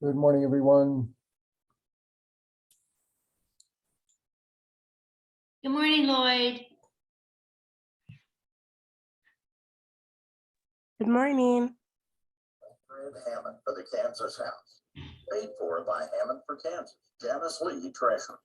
Good morning, everyone. Good morning, Lloyd. Good morning. Fred Hammond for the Kansas House. Paid for by Hammond for Kansas. Janice Lee, Treasurer.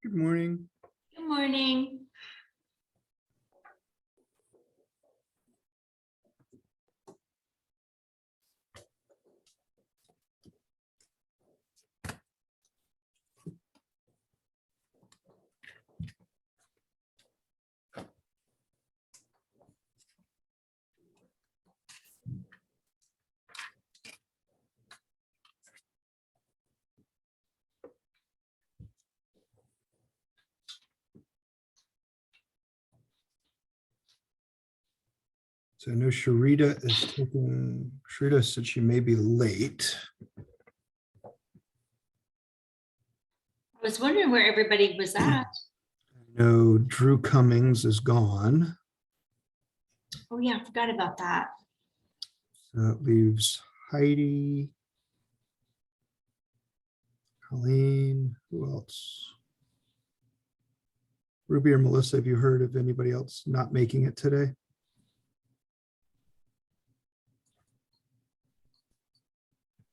Good morning. Good morning. So I know Sharita said she may be late. I was wondering where everybody was at. I know Drew Cummings is gone. Oh yeah, I forgot about that. So that leaves Heidi, Colleen, who else? Ruby or Melissa, have you heard of anybody else not making it today?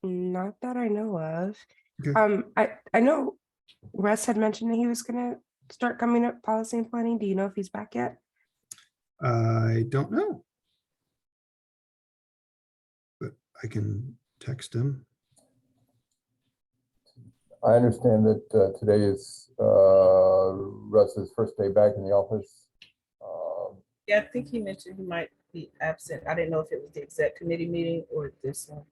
Not that I know of. Okay. I know Russ had mentioned that he was gonna start coming up policy and planning. Do you know if he's back yet? I don't know. But I can text him. I understand that today is Russ's first day back in the office. Yeah, I think he mentioned he might be absent. I didn't know if it was the exec committee meeting or this one.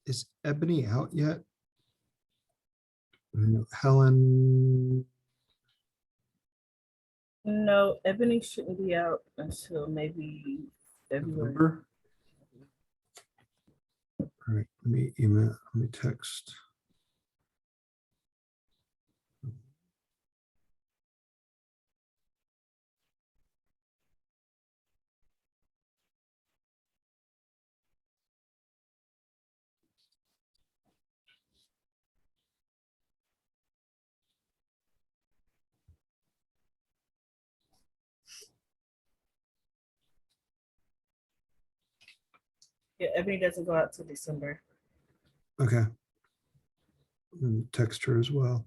Is Ebony out yet? Helen, No, Ebony shouldn't be out until maybe February. November? All right, let me email, let me text. Yeah, Ebony doesn't go out till December. Okay. And text her as well.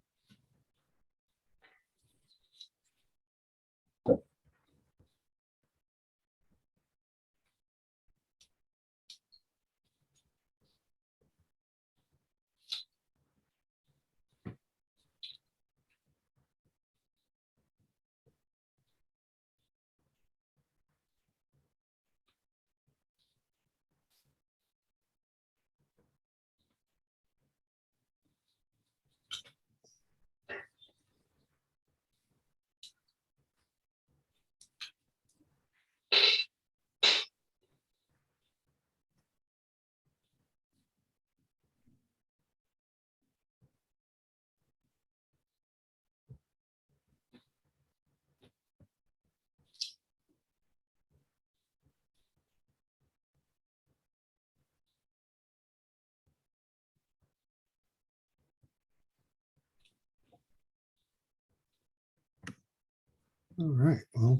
All right, well,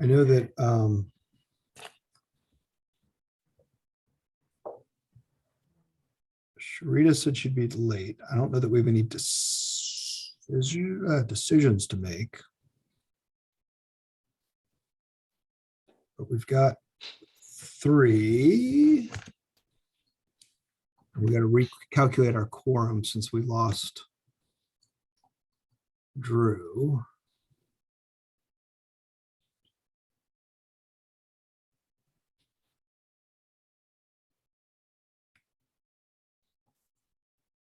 I know that Sharita said she'd be late. I don't know that we have any decisions to make. But we've got 3. We got to recalculate our quorum since we lost Drew.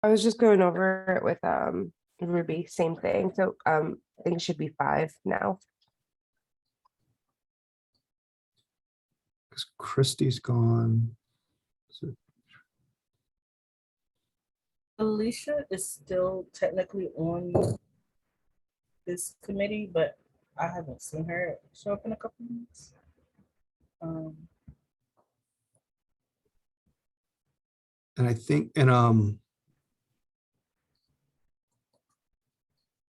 I was just going over it with Ruby, same thing. So I think it should be 5 now. Because Christie's gone. So Alicia is still technically on this committee, but I haven't seen her show up in a couple months. and I think, and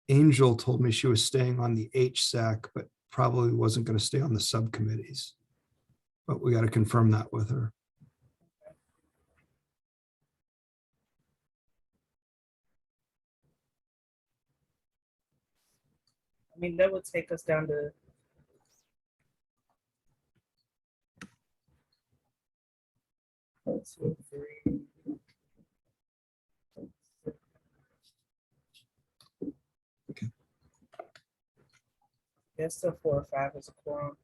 Angel told me she was staying on the HSAC, but probably wasn't going to stay on the subcommittees. But we got to confirm that with her. I mean, that would take us down to let's see, 3. Okay. Yeah, still 4 or 5 is a quorum.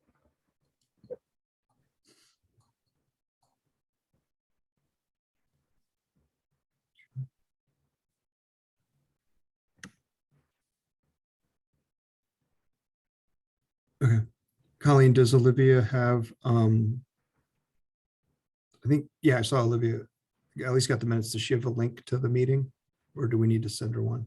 Okay. Colleen, does Olivia have, I think, yeah, I saw Olivia, at least got the minutes. Does she have a link to the meeting? Or do we need to send her one?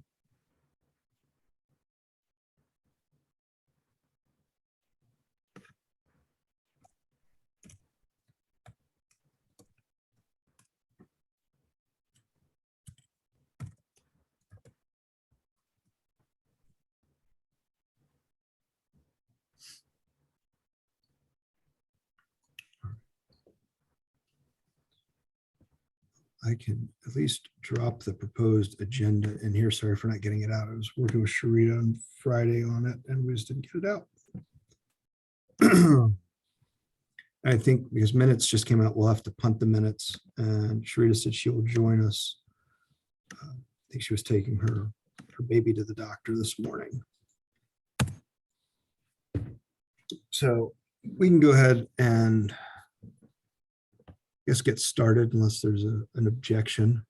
I can at least drop the proposed agenda in here. Sorry for not getting it out. I was working with Sharita on Friday on it and we just didn't get it out. I think because minutes just came out, we'll have to punt the minutes. And Sharita said she will join us. I think she was taking her baby to the doctor this morning. So we can go ahead and guess get started unless there's an objection.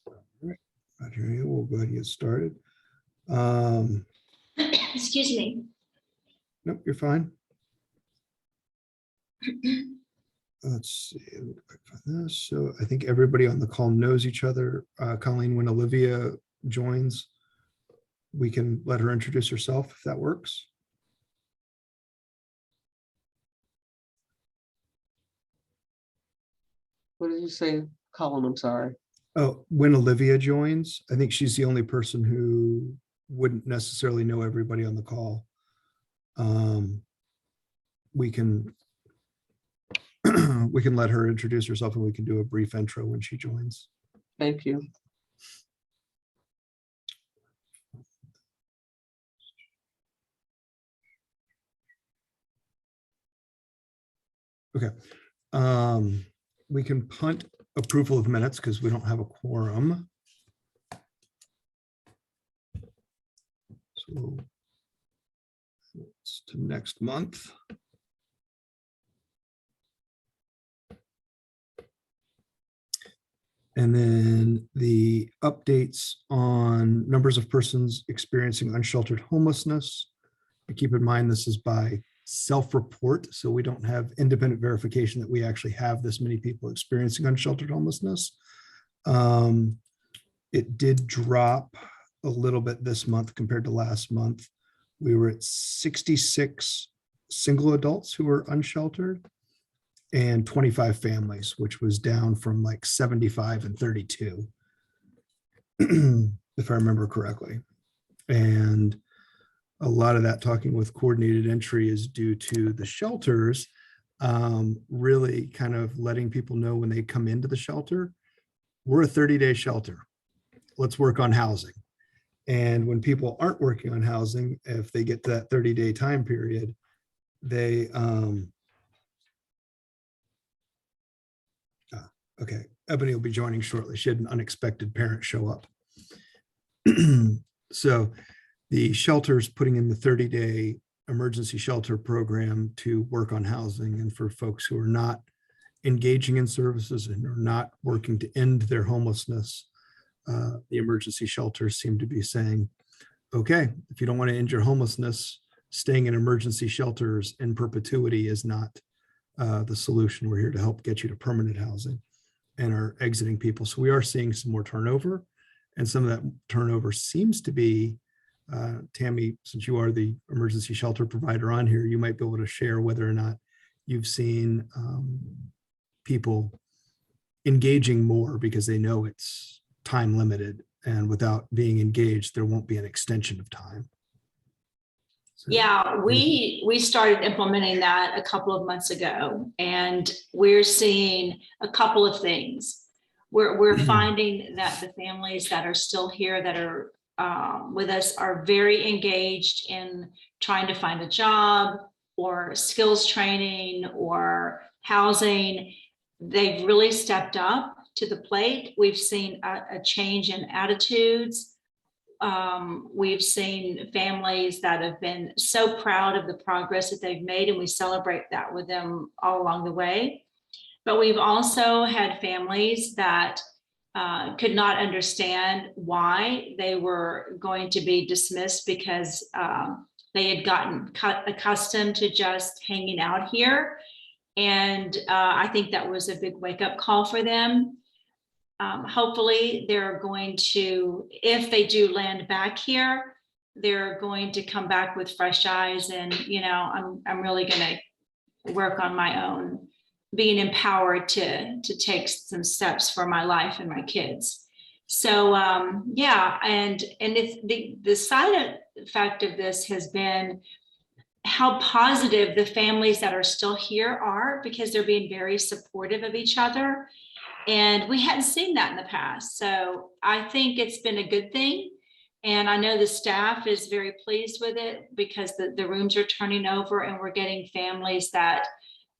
All right, Roger, we'll go ahead and get started. Excuse me. Nope, you're fine. Let's see. Let me find this. So I think everybody on the call knows each other. Colleen, when Olivia joins, we can let her introduce herself if that works. What did you say, Colin? I'm sorry. Oh, when Olivia joins, I think she's the only person who wouldn't necessarily know everybody on the call. We can we can let her introduce herself and we can do a brief intro when she joins. Thank you. Okay. We can punt approval of minutes because we don't have a quorum. So it's to next month. And then the updates on numbers of persons experiencing unsheltered homelessness. Keep in mind, this is by self-report, so we don't have independent verification that we actually have this many people experiencing unsheltered homelessness. It did drop a little bit this month compared to last month. We were at 66 single adults who were unsheltered and 25 families, which was down from like 75 and 32, if I remember correctly. And a lot of that talking with coordinated entry is due to the shelters really kind of letting people know when they come into the shelter, we're a 30-day shelter. Let's work on housing. And when people aren't working on housing, if they get to that 30-day time period, they, okay, Ebony will be joining shortly. She had an unexpected parent show up. So the shelter's putting in the 30-day emergency shelter program to work on housing. And for folks who are not engaging in services and are not working to end their homelessness, the emergency shelters seem to be saying, okay, if you don't want to end your homelessness, staying in emergency shelters in perpetuity is not the solution. We're here to help get you to permanent housing and are exiting people. So we are seeing some more turnover, and some of that turnover seems to be, Tammy, since you are the emergency shelter provider on here, you might be able to share whether or not you've seen people engaging more because they know it's time limited, and without being engaged, there won't be an extension of time. So, Yeah, we started implementing that a couple of months ago, and we're seeing a couple of things. We're finding that the families that are still here that are with us are very engaged in trying to find a job or skills training or housing. They've really stepped up to the plate. We've seen a change in attitudes. We've seen families that have been so proud of the progress that they've made, and we celebrate that with them all along the way. But we've also had families that could not understand why they were going to be dismissed because they had gotten accustomed to just hanging out here. And I think that was a big wake-up call for them. Hopefully they're going to, if they do land back here, they're going to come back with fresh eyes. And, you know, I'm really going to work on my own, being empowered to take some steps for my life and my kids. So yeah, and it's the side effect of this has been how positive the families that are still here are, because they're being very supportive of each other. And we hadn't seen that in the past. So I think it's been a good thing. And I know the staff is very pleased with it because the rooms are turning over and we're getting families that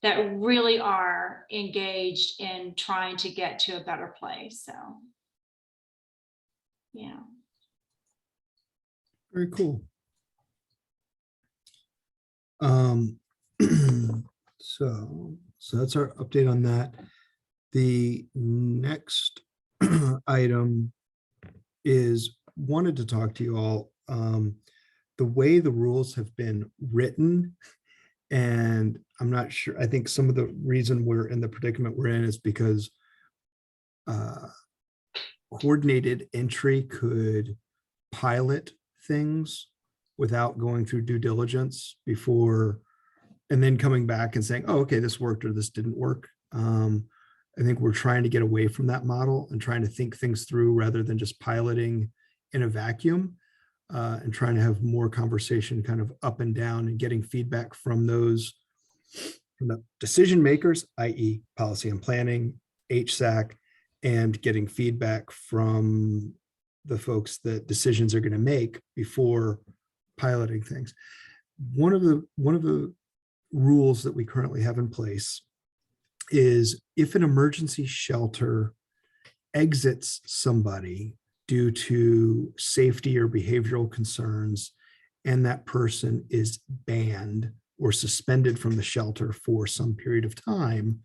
really are engaged in trying to get to a better place. So, yeah. very cool. Um, so that's our update on that. The next item is wanted to talk to you all. The way the rules have been written, and I'm not sure, I think some of the reason we're in the predicament we're in is because coordinated entry could pilot things without going through due diligence before, and then coming back and saying, oh, okay, this worked or this didn't work. I think we're trying to get away from that model and trying to think things through rather than just piloting in a vacuum, and trying to have more conversation kind of up and down and getting feedback from those, from the decision makers, i.e. policy and planning, HSAC, and getting feedback from the folks that decisions are going to make before piloting things. One of the rules that we currently have in place is if an emergency shelter exits somebody due to safety or behavioral concerns, and that person is banned or suspended from the shelter for some period of time,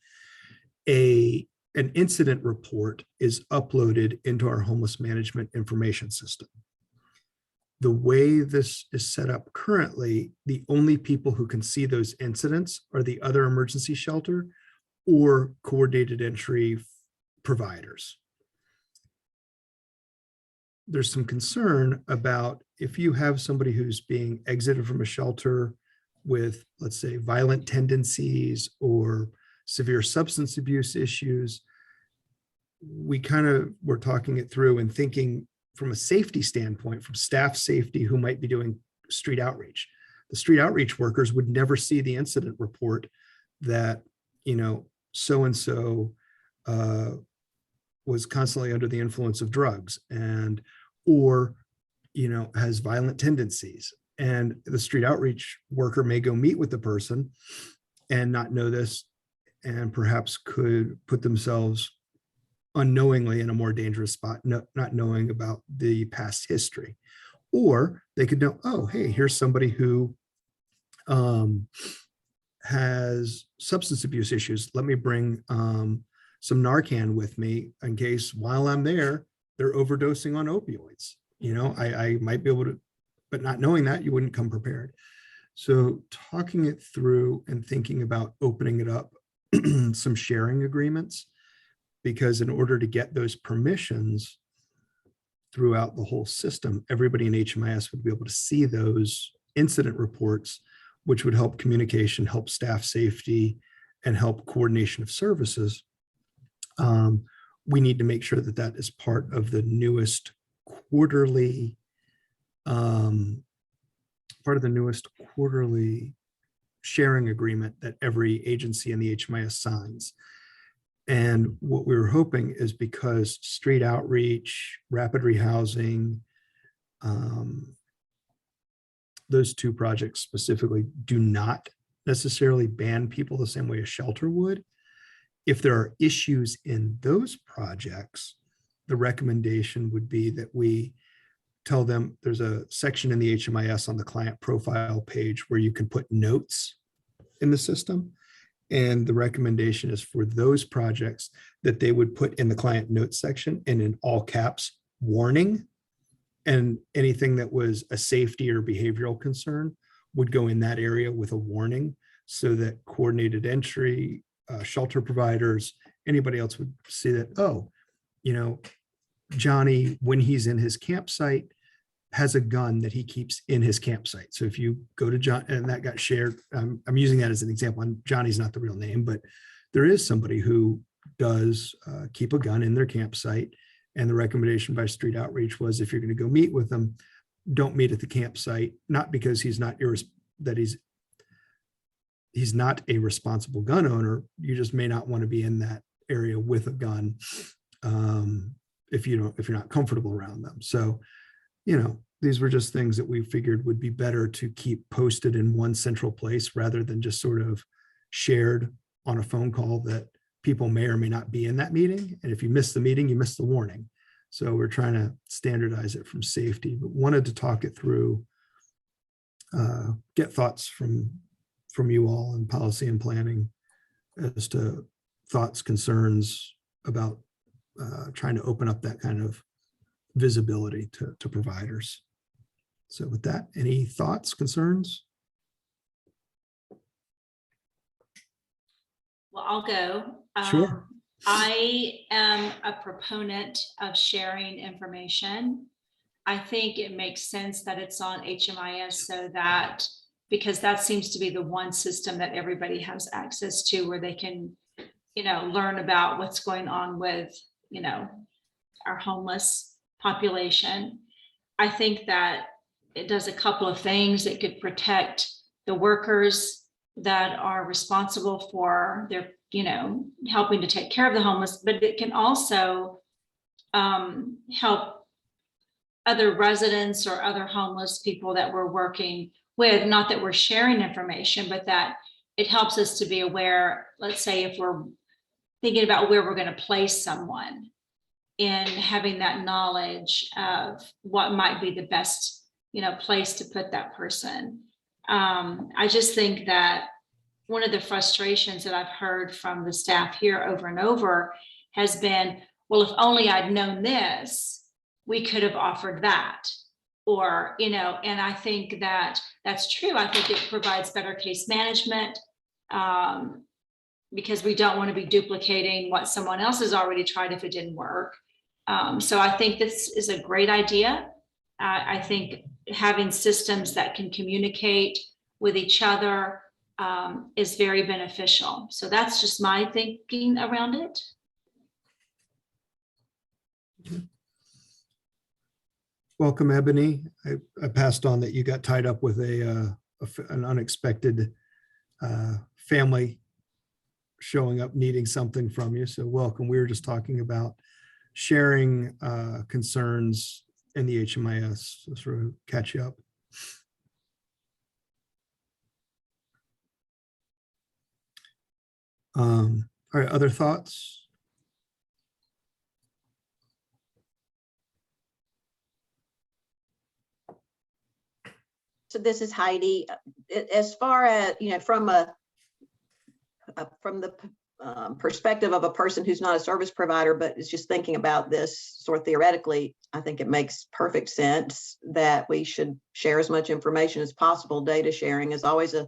an incident report is uploaded into our homeless management information system. The way this is set up currently, the only people who can see those incidents are the other emergency shelter or coordinated entry providers. There's some concern about if you have somebody who's being exited from a shelter with, let's say, violent tendencies or severe substance abuse issues, we kind of were talking it through and thinking from a safety standpoint, from staff safety who might be doing street outreach. The street outreach workers would never see the incident report that, so-and-so was constantly under the influence of drugs and, or, has violent tendencies. And the street outreach worker may go meet with the person and not know this, and perhaps could put themselves unknowingly in a more dangerous spot, not knowing about the past history. Or they could know, oh, hey, here's somebody who has substance abuse issues. Let me bring some Narcan with me in case while I'm there, they're overdosing on opioids. I might be able to, but not knowing that, you wouldn't come prepared. So talking it through and thinking about opening it up, some sharing agreements, because in order to get those permissions throughout the whole system, everybody in HMIS would be able to see those incident reports, which would help communication, help staff safety, and help coordination of services. We need to make sure that that is part of the newest quarterly, sharing agreement that every agency in the HMIS signs. And what we were hoping is because street outreach, rapid rehousing, those two projects specifically do not necessarily ban people the same way a shelter would. If there are issues in those projects, the recommendation would be that we tell them there's a section in the HMIS on the client profile page where you can put notes in the system. And the recommendation is for those projects that they would put in the client notes section and in all caps, warning, and anything that was a safety or behavioral concern would go in that area with a warning so that coordinated entry, shelter providers, anybody else would see that, oh, Johnny, when he's in his campsite, has a gun that he keeps in his campsite. So if you go to John, and that got shared, I'm using that as an example, and Johnny's not the real name, but there is somebody who does keep a gun in their campsite. And the recommendation by street outreach was if you're going to go meet with them, don't meet at the campsite, not because he's not he's not a responsible gun owner. You just may not want to be in that area with a gun if you're not comfortable around them. So, these were just things that we figured would be better to keep posted in one central place rather than just sort of shared on a phone call that people may or may not be in that meeting. And if you miss the meeting, you miss the warning. So we're trying to standardize it from safety, but wanted to talk it through, get thoughts from from you all in policy and planning as to thoughts, concerns about trying to open up that kind of visibility to providers. So with that, any thoughts, concerns? Well, I'll go. Sure. I am a proponent of sharing information. I think it makes sense that it's on HMIS so that, because that seems to be the one system that everybody has access to where they can, learn about what's going on with, our homeless population. I think that it does a couple of things. It could protect the workers that are responsible for their, helping to take care of the homeless, but it can also help other residents or other homeless people that we're working with, not that we're sharing information, but that it helps us to be aware, let's say if we're thinking about where we're going to place someone, in having that knowledge of what might be the best, place to put that person. I just think that one of the frustrations that I've heard from the staff here over and over has been, well, if only I'd known this, we could have offered that. Or, and I think that that's true. I think it provides better case management because we don't want to be duplicating what someone else has already tried if it didn't work. So I think this is a great idea. I think having systems that can communicate with each other is very beneficial. So that's just my thinking around it. Welcome, Ebony. I passed on that you got tied up with an unexpected family showing up needing something from you. So welcome. We were just talking about sharing concerns in the HMIS, so sort of catch you up. All right, other thoughts? So this is Heidi. As far as, from the perspective of a person who's not a service provider, but is just thinking about this sort of theoretically, I think it makes perfect sense that we should share as much information as possible. Data sharing is always a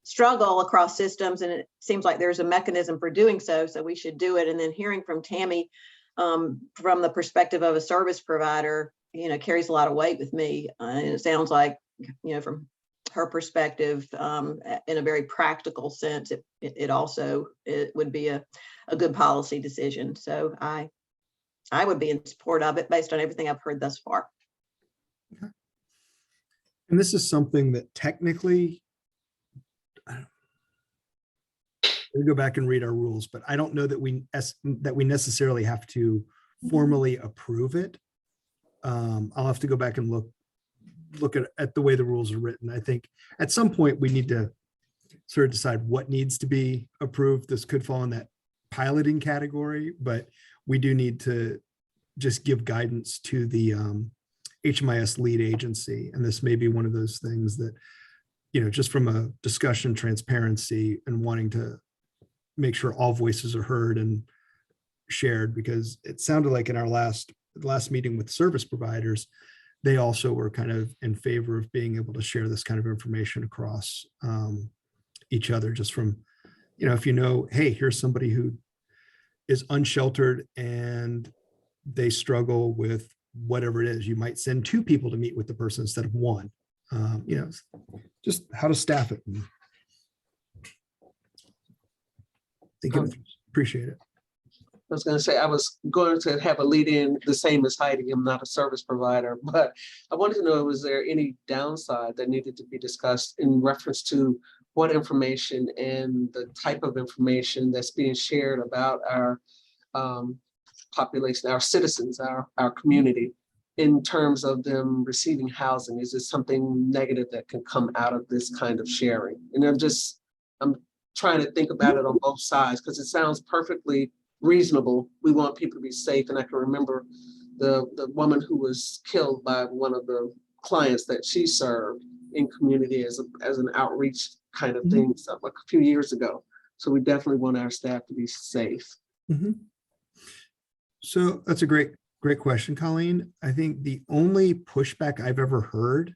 struggle across systems, and it seems like there's a mechanism for doing so. So we should do it. And then hearing from Tammy from the perspective of a service provider, carries a lot of weight with me. And it sounds like, from her perspective, in a very practical sense, it also would be a good policy decision. So I would be in support of it based on everything I've heard thus far. Okay. And this is something that technically, we go back and read our rules, but I don't know that we necessarily have to formally approve it. I'll have to go back and look at the way the rules are written. I think at some point we need to sort of decide what needs to be approved. This could fall in that piloting category, but we do need to just give guidance to the HMIS lead agency. And this may be one of those things that, just from a discussion, transparency, and wanting to make sure all voices are heard and shared, because it sounded like in our last meeting with service providers, they also were kind of in favor of being able to share this kind of information across each other, just from, if hey, here's somebody who is unsheltered and they struggle with whatever it is, you might send 2 people to meet with the person instead of 1. Just how to staff it. Appreciate it. I was going to say, I was going to have a lead in the same as Heidi. I'm not a service provider, but I wanted to know, was there any downside that needed to be discussed in reference to what information and the type of information that's being shared about our population, our citizens, our community, in terms of them receiving housing? Is it something negative that can come out of this kind of sharing? And I'm trying to think about it on both sides, because it sounds perfectly reasonable. We want people to be safe. And I can remember the woman who was killed by one of the clients that she served in community as an outreach kind of thing, so like a few years ago. So we definitely want our staff to be safe. Mhm. So that's a great question, Colleen. I think the only pushback I've ever heard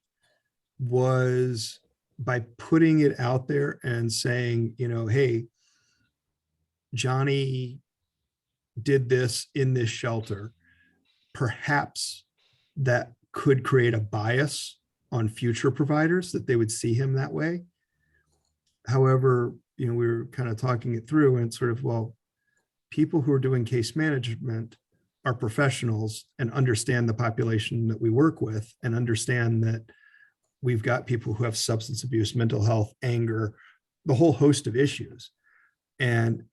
was by putting it out there and saying, hey, Johnny did this in this shelter. Perhaps that could create a bias on future providers, that they would see him that way. However, we were kind of talking it through, and it's sort of, well, people who are doing case management are professionals and understand the population that we work with, and understand that we've got people who have substance abuse, mental health, anger, the whole host of issues. And,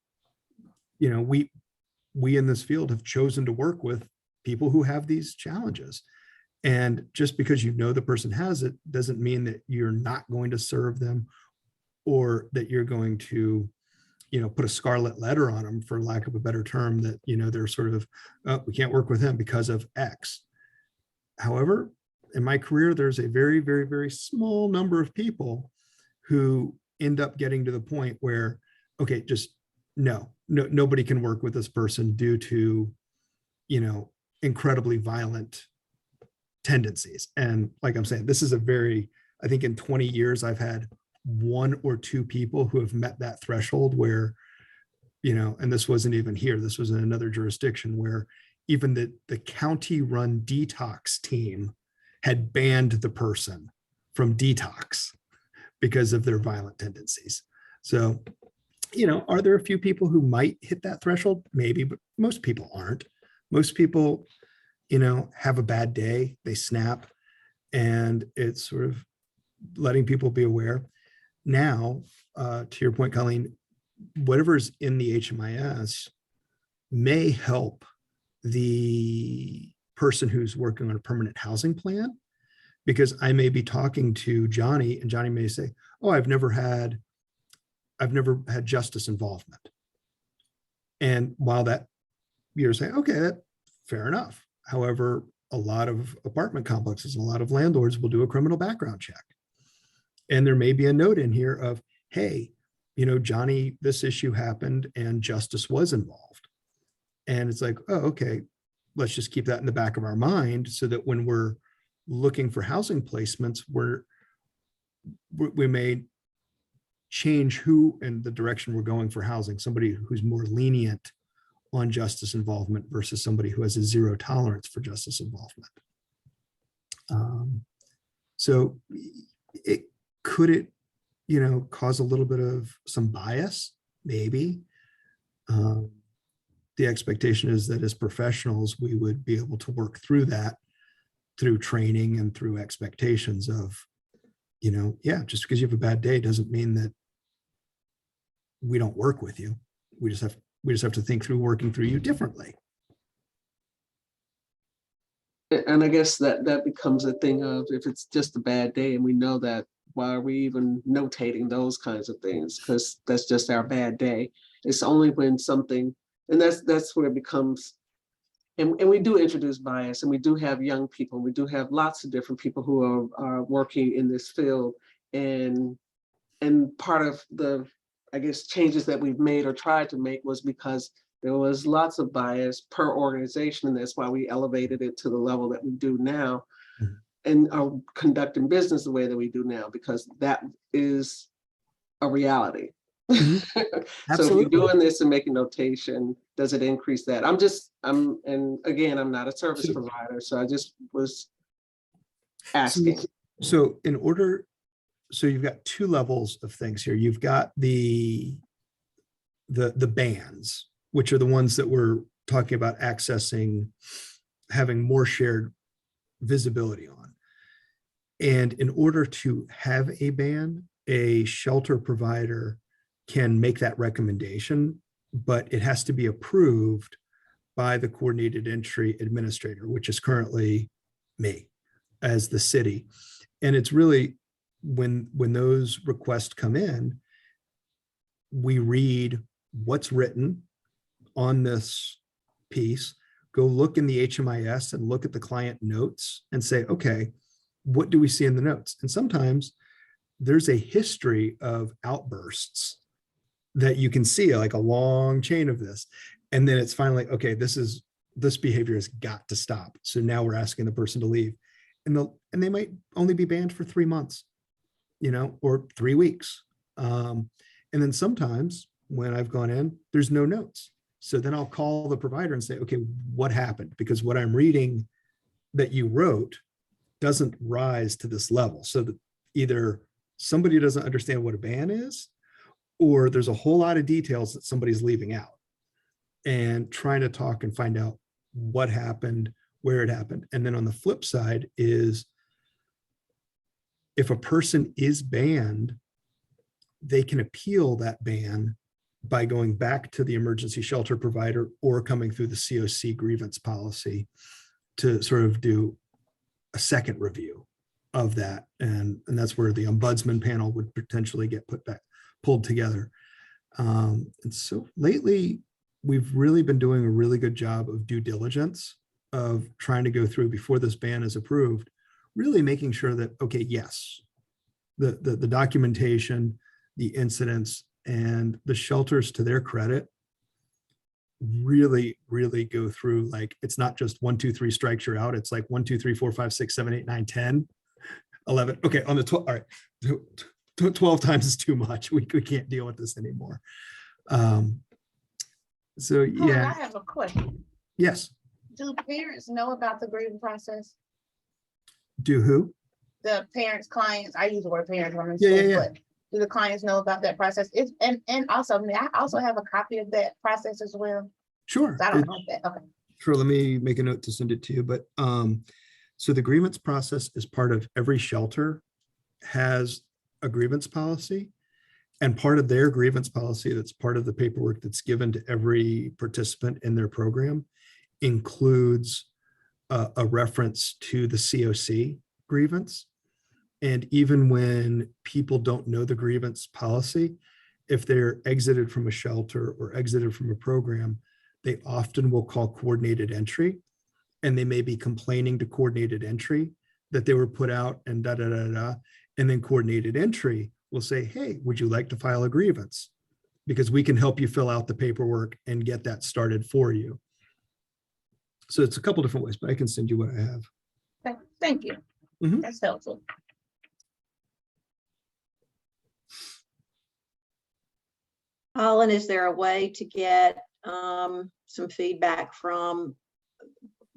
we in this field have chosen to work with people who have these challenges. And just because the person has it doesn't mean that you're not going to serve them, or that you're going to, put a scarlet letter on them, for lack of a better term, that, they're sort of, we can't work with him because of X. However, in my career, there's a very, very, very small number of people who end up getting to the point where, okay, just nobody can work with this person due to, incredibly violent tendencies. And like I'm saying, this is I think in 20 years, I've had one or two people who have met that threshold where, and this wasn't even here, this was in another jurisdiction, where even the county-run detox team had banned the person from detox because of their violent tendencies. So, are there a few people who might hit that threshold? Maybe, but most people aren't. Most people, have a bad day, they snap, and it's sort of letting people be aware. Now, to your point, Colleen, whatever's in the HMIS may help the person who's working on a permanent housing plan, because I may be talking to Johnny, and Johnny may say, oh, I've never had justice involvement. And while that, you're saying, okay, that's fair enough. However, a lot of apartment complexes, a lot of landlords will do a criminal background check. And there may be a note in here of, hey, Johnny, this issue happened and justice was involved. And it's like, oh, okay, let's just keep that in the back of our mind, so that when we're looking for housing placements, we may change who and the direction we're going for housing, somebody who's more lenient on justice involvement versus somebody who has a zero tolerance for justice involvement. So could it, cause a little bit of some bias? Maybe. The expectation is that as professionals, we would be able to work through that through training and through expectations of, just because you have a bad day doesn't mean that we don't work with you. We just have to think through working through you differently. And I guess that becomes a thing of, if it's just a bad day and we know that, why are we even notating those kinds of things? Because that's just our bad day. It's only when something, and that's where it becomes, and we do introduce bias, and we do have young people, we do have lots of different people who are working in this field. And part of the, I guess, changes that we've made or tried to make was because there was lots of bias per organization, and that's why we elevated it to the level that we do now, and are conducting business the way that we do now, because that is a reality. So if you're doing this and making notation, does it increase that? And again, I'm not a service provider, so I just was asking. So you've got two levels of things here. You've got the bands, which are the ones that we're talking about accessing, having more shared visibility on. And in order to have a ban, a shelter provider can make that recommendation, but it has to be approved by the coordinated entry administrator, which is currently me as the city. And it's really, when those requests come in, we read what's written on this piece, go look in the HMIS and look at the client notes and say, okay, what do we see in the notes? And sometimes there's a history of outbursts that you can see, like a long chain of this. And then it's finally, okay, this behavior has got to stop. So now we're asking the person to leave. And they might only be banned for 3 months, or 3 weeks. And then sometimes when I've gone in, there's no notes. So then I'll call the provider and say, okay, what happened? Because what I'm reading that you wrote doesn't rise to this level. So that either somebody doesn't understand what a ban is, or there's a whole lot of details that somebody's leaving out, and trying to talk and find out what happened, where it happened. And then on the flip side is, if a person is banned, they can appeal that ban by going back to the emergency shelter provider or coming through the COC grievance policy to sort of do a second review of that. And that's where the ombudsman panel would potentially get pulled together. And so lately, we've really been doing a really good job of due diligence of trying to go through before this ban is approved, really making sure that, okay, yes, the documentation, the incidents, and the shelters, to their credit, really go through, like, it's not just 1, 2, 3 strikes, you're out. It's like 1, 2, 3, 4, 5, 6, 7, 8, 9, 10, 11. Okay, on the 12, all right, 12 times is too much. We can't deal with this anymore. So yeah. I have a question. Yes. Do parents know about the grieving process? Do who? The parents, clients, I use the word parents when I'm in Yeah, school, yeah. but do the clients know about that process? And also, may I also have a copy of that process as well? Sure. I don't know that. Okay. Sure. Let me make a note to send it to you. But so the grievance process is part of every shelter has a grievance policy, and part of their grievance policy, that's part of the paperwork that's given to every participant in their program, includes a reference to the COC grievance. And even when people don't know the grievance policy, if they're exited from a shelter or exited from a program, they often will call coordinated entry, and they may be complaining to coordinated entry that they were put out and da da da da. And then coordinated entry will say, hey, would you like to file a grievance? Because we can help you fill out the paperwork and get that started for you. So it's a couple different ways, but I can send you what I have. Thank you. Mhm. That's helpful. Colin, is there a way to get some feedback from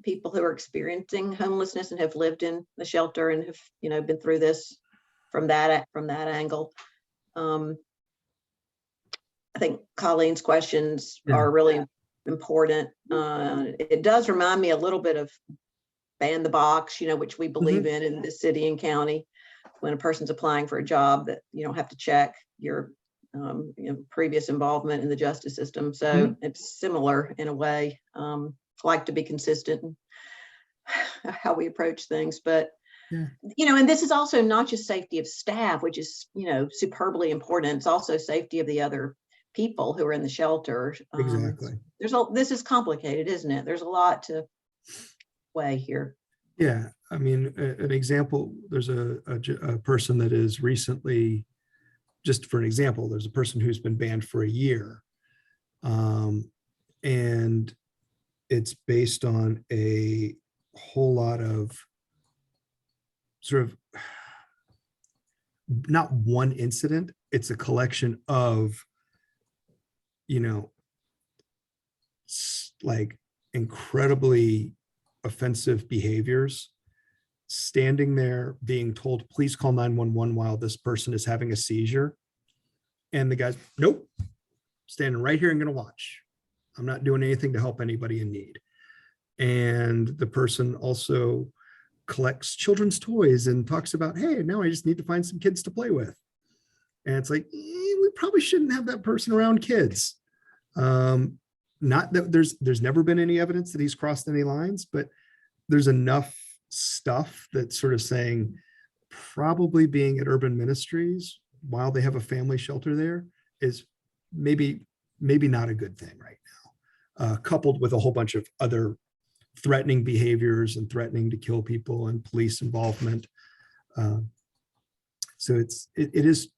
people who are experiencing homelessness and have lived in the shelter and have, been through this from that angle? I think Colleen's questions are really important. It does remind me a little bit of ban the box, which we believe in the city and county. When a person's applying for a job, that you don't have to check your previous involvement in the justice system. So it's similar in a way. Like to be consistent in how we approach things, but and this is also not just safety of staff, which is superbly important. It's also safety of the other people who are in the shelter. Exactly. This is complicated, isn't it? There's a lot to weigh here. Yeah, I mean, an example, there's a person that is recently, just for an example, there's a person who's been banned for a year. And it's based on a whole lot of sort of, not one incident, it's a collection of, like incredibly offensive behaviors, standing there being told, please call 911 while this person is having a seizure. And the guy's, nope, standing right here and going to watch. I'm not doing anything to help anybody in need. And the person also collects children's toys and talks about, hey, now I just need to find some kids to play with. And it's like, we probably shouldn't have that person around kids. Not that there's never been any evidence that he's crossed any lines, but there's enough stuff that's sort of saying probably being at Urban Ministries while they have a family shelter there is maybe not a good thing right now, coupled with a whole bunch of other threatening behaviors and threatening to kill people and police involvement. So it is,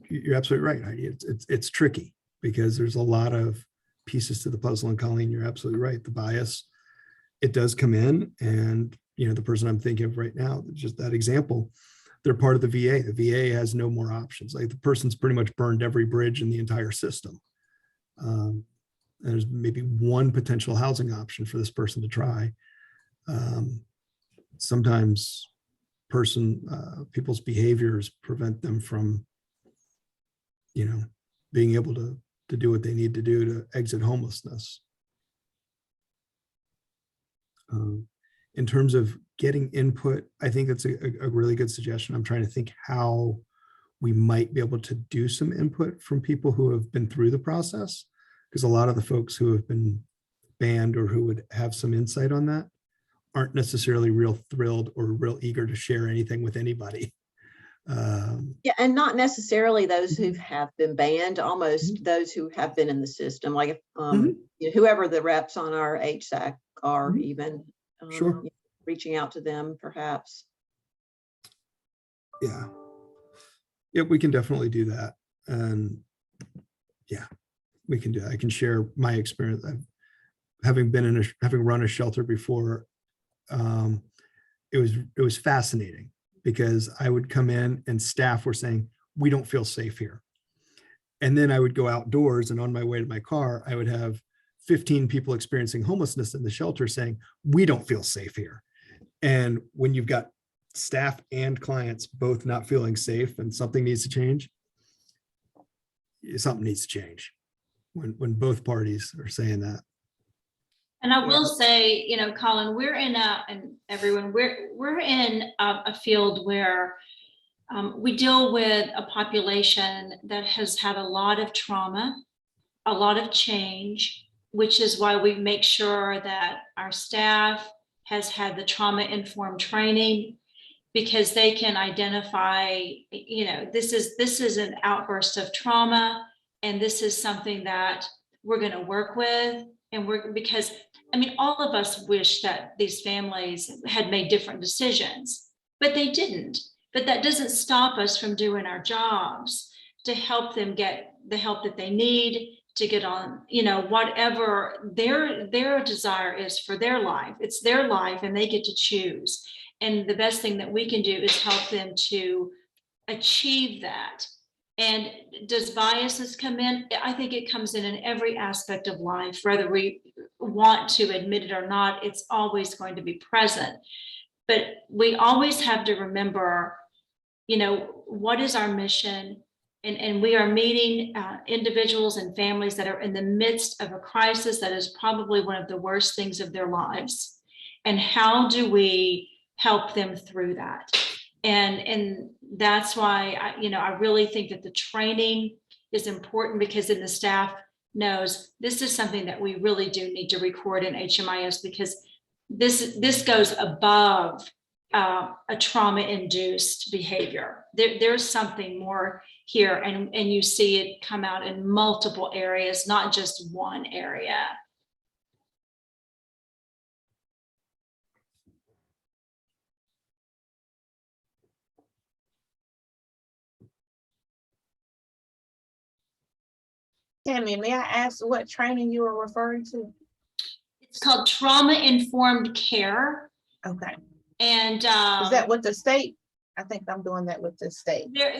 you're absolutely right, Heidi. It's tricky because there's a lot of pieces to the puzzle, and Colleen, you're absolutely right. The bias, it does come in, and the person I'm thinking of right now, just that example, they're part of the VA. The VA has no more options. Like the person's pretty much burned every bridge in the entire system. And there's maybe one potential housing option for this person to try. Sometimes people's behaviors prevent them from, being able to do what they need to do to exit homelessness. In terms of getting input, I think that's a really good suggestion. I'm trying to think how we might be able to do some input from people who have been through the process, because a lot of the folks who have been banned or who would have some insight on that aren't necessarily real thrilled or real eager to share anything with anybody. Yeah, and not necessarily those who have been banned, almost those who have been in the system, like whoever the reps on our HSAC are, even Sure. Reaching out to them perhaps. Yeah, we can definitely do that. And yeah, we can do that. I can share my experience. Having run a shelter before, it was fascinating, because I would come in and staff were saying, we don't feel safe here. And then I would go outdoors, and on my way to my car, I would have 15 people experiencing homelessness in the shelter saying, we don't feel safe here. And when you've got staff and clients both not feeling safe and something needs to change, something needs to change when both parties are saying that. And I will say, Colin, we're in and everyone, we're in a field where we deal with a population that has had a lot of trauma, a lot of change, which is why we make sure that our staff has had the trauma-informed training, because they can identify, this is an outburst of trauma, and this is something that we're going to work with. And because all of us wish that these families had made different decisions, but they didn't. But that doesn't stop us from doing our jobs to help them get the help that they need to get on, whatever their desire is for their life. It's their life, and they get to choose. And the best thing that we can do is help them to achieve that. And does biases come in? I think it comes in every aspect of life, whether we want to admit it or not. It's always going to be present. But we always have to remember, what is our mission? And we are meeting individuals and families that are in the midst of a crisis that is probably one of the worst things of their lives. And how do we help them through that? And that's why I really think that the training is important, because then the staff knows this is something that we really do need to record in HMIS, because this goes above a trauma-induced behavior. There's something more here, and you see it come out in multiple areas, not just one area. Tammy, may I ask what training you were referring to? It's called trauma-informed care. Okay. And is that with the state? I think I'm doing that with the state. There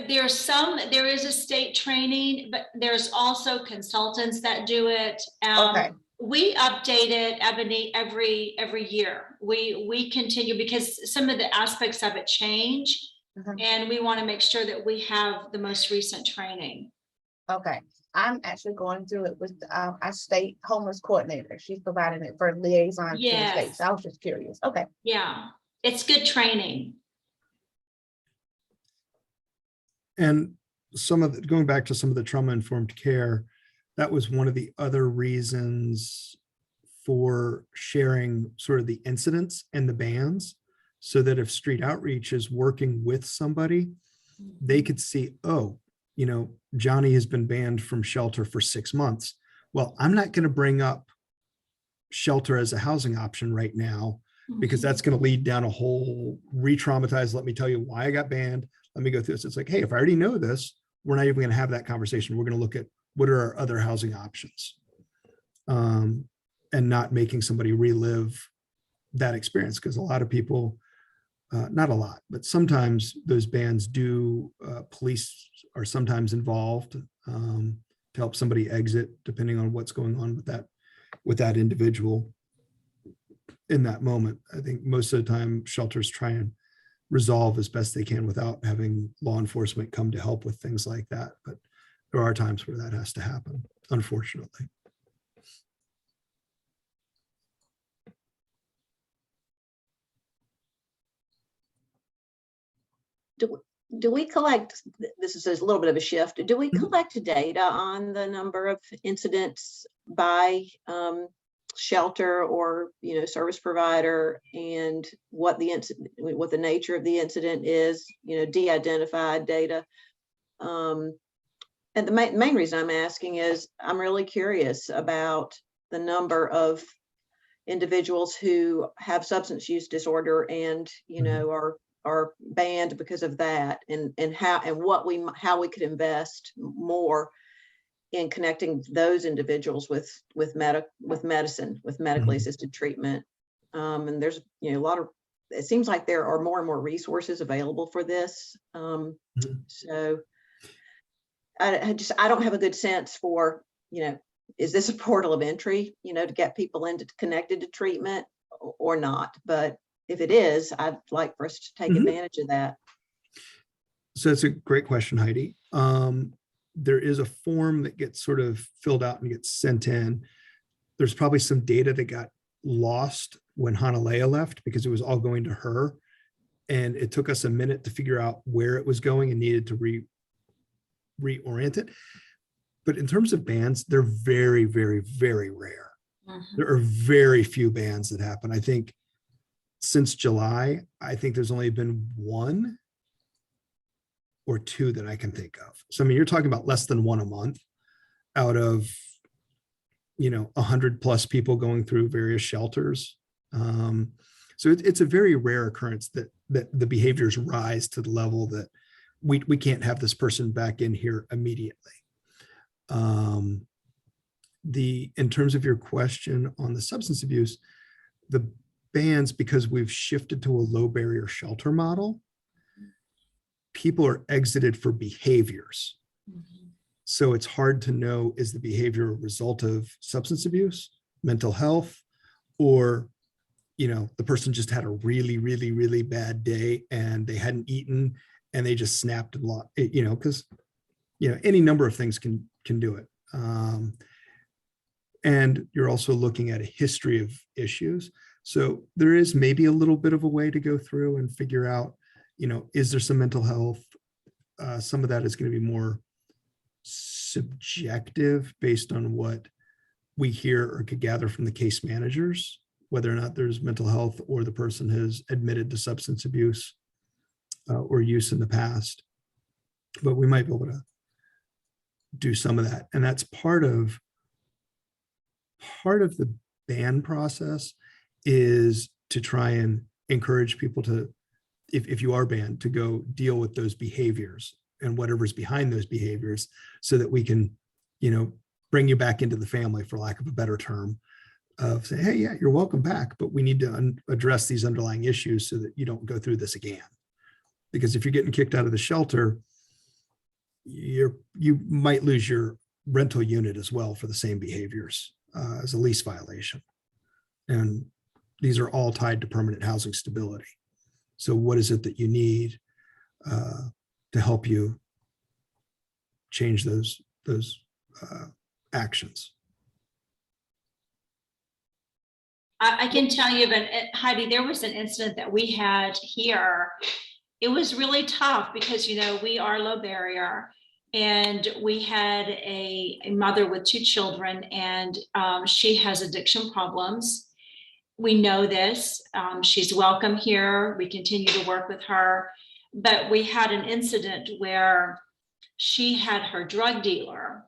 is a state training, but there's also consultants that do it. Okay. We update it every year. We continue, because some of the aspects of it change, and we want to make sure that we have the most recent training. Okay. I'm actually going through it with our state homeless coordinator. She's providing it for liaison to the state. So I was just curious. Okay. Yeah, it's good training. And going back to some of the trauma-informed care, that was one of the other reasons for sharing sort of the incidents and the bans, so that if street outreach is working with somebody, they could see, oh, Johnny has been banned from shelter for 6 months. Well, I'm not going to bring up shelter as a housing option right now, because that's going to lead down a whole re-traumatized, let me tell you why I got banned. Let me go through this. It's like, hey, if I already know this, we're not even going to have that conversation. We're going to look at what are our other housing options, and not making somebody relive that experience. Because a lot of people, not a lot, but sometimes those bans do, police are sometimes involved to help somebody exit, depending on what's going on with that individual in that moment. I think most of the time shelters try and resolve as best they can without having law enforcement come to help with things like that. But there are times where that has to happen, unfortunately. Do we collect, this is a little bit of a shift, do we collect data on the number of incidents by shelter or, you know, service provider, and what the incident, what the nature of the incident is, you know, de-identified data? And the main reason I'm asking is I'm really curious about the number of individuals who have substance use disorder and, you know, are banned because of that, and how we could invest more in connecting those individuals with medicine, with medically assisted treatment. And there's, you know, a lot of, it seems like there are more and more resources available for this. So I don't have a good sense for, you know, is this a portal of entry, you know, to get people connected to treatment or not? But if it is, I'd like for us to take advantage of that. So that's a great question, Heidi. There is a form that gets sort of filled out and gets sent in. There's probably some data that got lost when Hanalea left because it was all going to her. And it took us a minute to figure out where it was going and needed to reorient it. But in terms of bans, they're very, very, very rare. There are very few bans that happen. I think since July, I think there's only been 1 or 2 that I can think of. So, I mean, you're talking about less than 1 a month out of, you know, 100+ people going through various shelters. So it's a very rare occurrence that the behaviors rise to the level that we can't have this person back in here immediately. In terms of your question on the substance abuse, the bans, because we've shifted to a low barrier shelter model, people are exited for behaviors. So it's hard to know, is the behavior a result of substance abuse, mental health, or, you know, the person just had a really, really, really bad day and they hadn't eaten and they just snapped a lot, you know, because, you know, any number of things can do it. And you're also looking at a history of issues. So there is maybe a little bit of a way to go through and figure out, you know, is there some mental health? Some of that is going to be more subjective based on what we hear or could gather from the case managers, whether or not there's mental health or the person has admitted to substance abuse or use in the past. But we might be able to do some of that. And that's part of the ban process, is to try and encourage people to, if you are banned, to go deal with those behaviors and whatever's behind those behaviors, so that we can, you know, bring you back into the family, for lack of a better term, of saying, hey, yeah, you're welcome back, but we need to address these underlying issues so that you don't go through this again. Because if you're getting kicked out of the shelter, you might lose your rental unit as well for the same behaviors as a lease violation. And these are all tied to permanent housing stability. So what is it that you need to help you change those actions? I can tell you, but Heidi, there was an incident that we had here. It was really tough because, you know, we are low barrier, and we had a mother with 2 children, and she has addiction problems. We know this. She's welcome here. We continue to work with her. But we had an incident where she had her drug dealer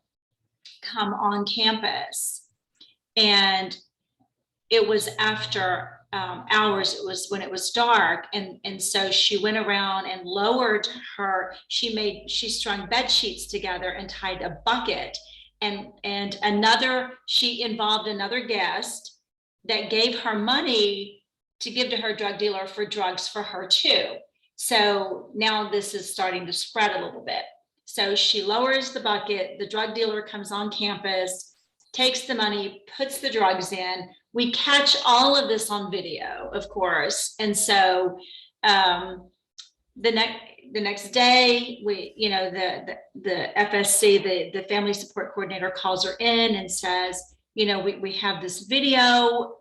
come on campus, and it was after hours. It was when it was dark. And so she went around and lowered her, she strung bed sheets together and tied a bucket. And she involved another guest that gave her money to give to her drug dealer for drugs for her too. So now this is starting to spread a little bit. So she lowers the bucket, the drug dealer comes on campus, takes the money, puts the drugs in. We catch all of this on video, of course. And so the next day, the FSC, the family support coordinator, calls her in and says, we have this video.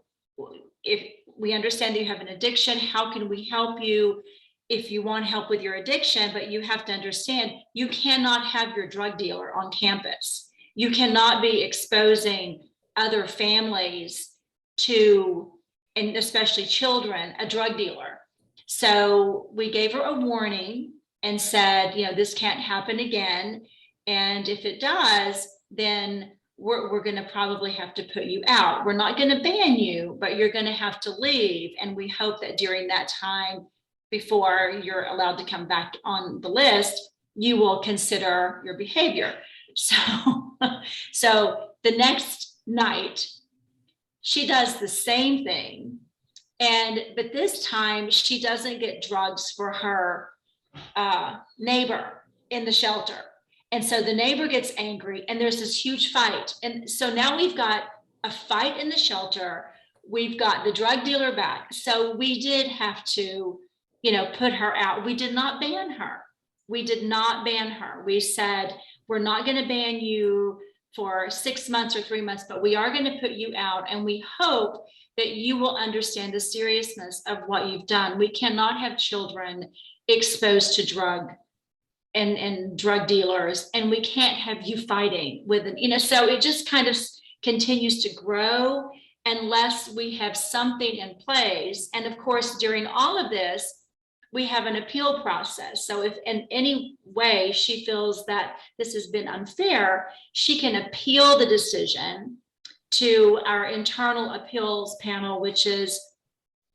If we understand that you have an addiction, how can we help you? If you want help with your addiction, but you have to understand, you cannot have your drug dealer on campus. You cannot be exposing other families to, and especially children, a drug dealer. So we gave her a warning and said, this can't happen again. And if it does, then we're going to probably have to put you out. We're not going to ban you, but you're going to have to leave. And we hope that during that time, before you're allowed to come back on the list, you will consider your behavior. So the next night, she does the same thing. But this time she doesn't get drugs for her neighbor in the shelter. And so the neighbor gets angry and there's this huge fight. And so now we've got a fight in the shelter. We've got the drug dealer back. So we did have to, put her out. We did not ban her. We said, we're not going to ban you for 6 months or 3 months, but we are going to put you out. And we hope that you will understand the seriousness of what you've done. We cannot have children exposed to drug and drug dealers, and we can't have you fighting with it, so it just kind of continues to grow unless we have something in place. And of course, during all of this, we have an appeal process. So if in any way she feels that this has been unfair, she can appeal the decision to our internal appeals panel, which is,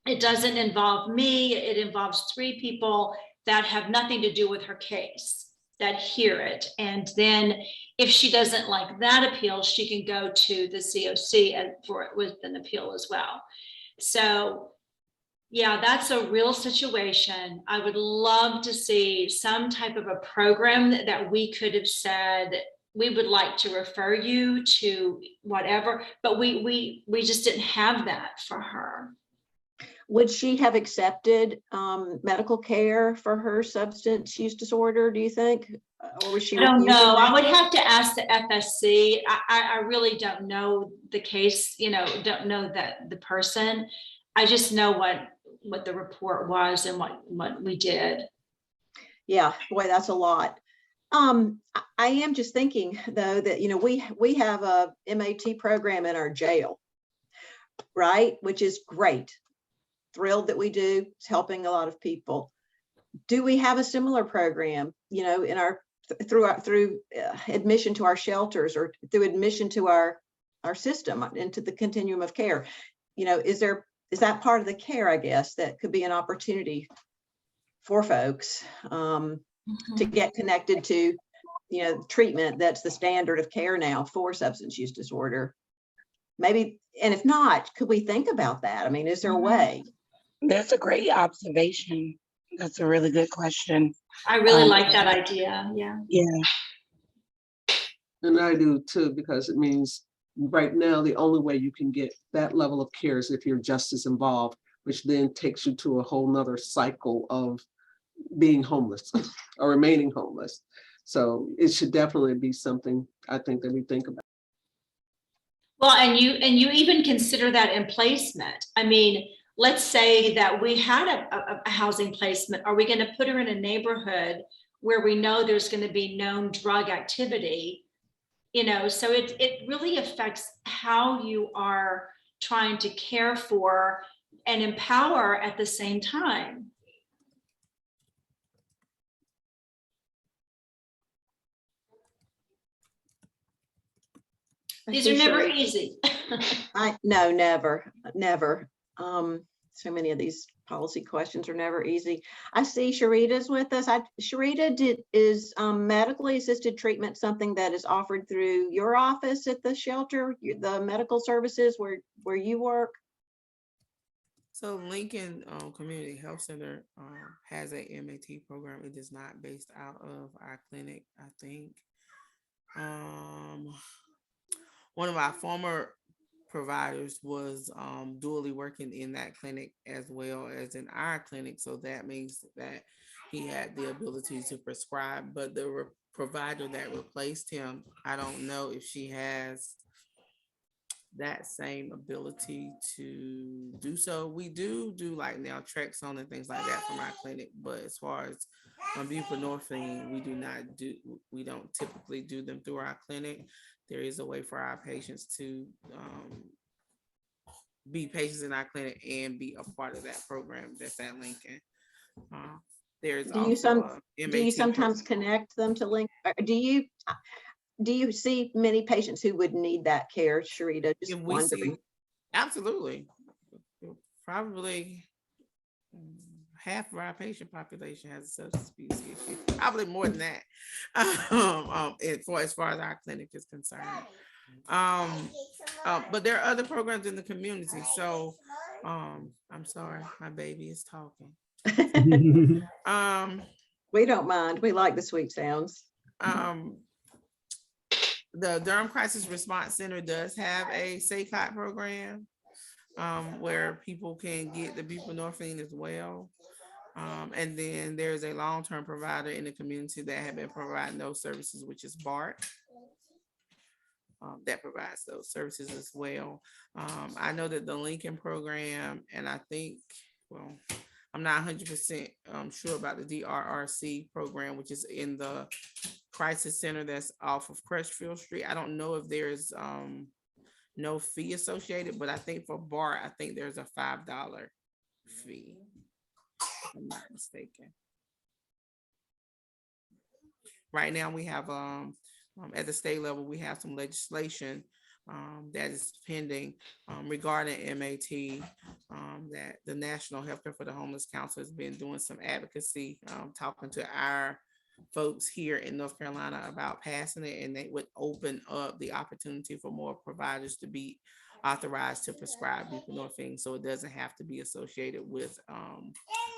it doesn't involve me, it involves 3 people that have nothing to do with her case, that hear it. And then if she doesn't like that appeal, she can go to the COC and for it with an appeal as well. So yeah, that's a real situation. I would love to see some type of a program that we could have said, we would like to refer you to whatever, but we just didn't have that for her. Would she have accepted medical care for her substance use disorder, do you think? Or was she? I don't know. I would have to ask the FSC. I really don't know the case, don't know the person. I just know what the report was and what we did. Yeah, boy, that's a lot. I am just thinking though that, we have a MAT program in our jail, right? Which is great. Thrilled that we do. It's helping a lot of people. Do we have a similar program, in our through admission to our shelters or through admission to our system into the continuum of care? Is that part of the care, I guess, that could be an opportunity for folks to get connected to, treatment that's the standard of care now for substance use disorder? Maybe, and if not, could we think about that? I mean, is there a way? That's a great observation. That's a really good question. I really like that idea. Yeah. Yeah. And I do too, because it means right now, the only way you can get that level of care is if you're justice involved, which then takes you to a whole nother cycle of being homeless or remaining homeless. So it should definitely be something I think that we think about. Well, and you even consider that in placement. I mean, let's say that we had a housing placement. Are we going to put her in a neighborhood where we know there's going to be known drug activity? So it really affects how you are trying to care for and empower at the same time. These are never easy. No, never. So many of these policy questions are never easy. I see Sharita's with us. Sharita, is medically assisted treatment something that is offered through your office at the shelter, the medical services where you work? So Lincoln Community Health Center has a MAT program. It is not based out of our clinic, I think. One of our former providers was dually working in that clinic as well as in our clinic. So that means that he had the ability to prescribe, but the provider that replaced him, I don't know if she has that same ability to do so. We do like naltrexone and things like that from our clinic, but as far as buprenorphine, we don't typically do them through our clinic. There is a way for our patients to be patients in our clinic and be a part of that program that's at Lincoln. There's do you sometimes connect them to Lincoln? Do you see many patients who would need that care, Sharita? Just wondering. Absolutely. Probably half of our patient population has a substance abuse issue. Probably more than that. As far as our clinic is concerned. But there are other programs in the community. So I'm sorry, my baby is talking. We don't mind. We like the sweet sounds. The Durham Crisis Response Center does have a SACOT program where people can get the buprenorphine as well. And then there's a long-term provider in the community that have been providing those services, which is BART. That provides those services as well. I know that the Lincoln program, and I think, well, I'm not 100% sure about the DRRC program, which is in the crisis center that's off of Crutchfield Street. I don't know if there's no fee associated, but I think for BART, I think there's a $5 fee, if I'm not mistaken. Right now we have at the state level, we have some legislation that is pending regarding MAT, that the National Healthcare for the Homeless Council has been doing some advocacy, talking to our folks here in North Carolina about passing it, and they would open up the opportunity for more providers to be authorized to prescribe buprenorphine, so it doesn't have to be associated with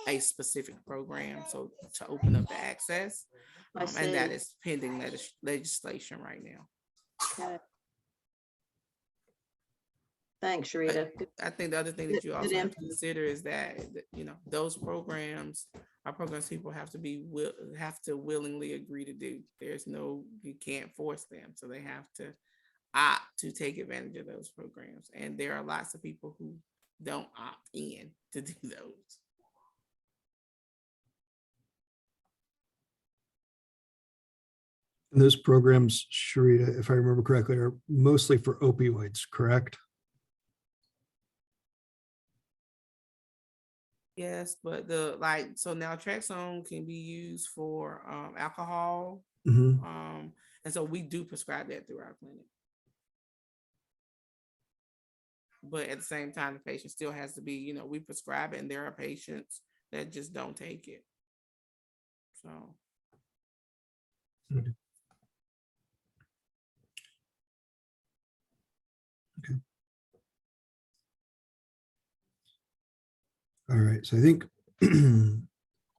a specific program, so to open up the access. And that is pending legislation right now. Okay. Thanks, Sharita. I think the other thing that you also have to consider is that, you know, those programs are programs people have to willingly agree to do. You can't force them, so they have to opt to take advantage of those programs. And there are lots of people who don't opt in to do those. And those programs, Sharita, if I remember correctly, are mostly for opioids, correct? Yes, but so naltrexone can be used for alcohol. Mm-hmm. And so we do prescribe that through our clinic. But at the same time, the patient still has to be, you know, we prescribe it, and there are patients that just don't take it. So. Okay. Okay. All right. So I think,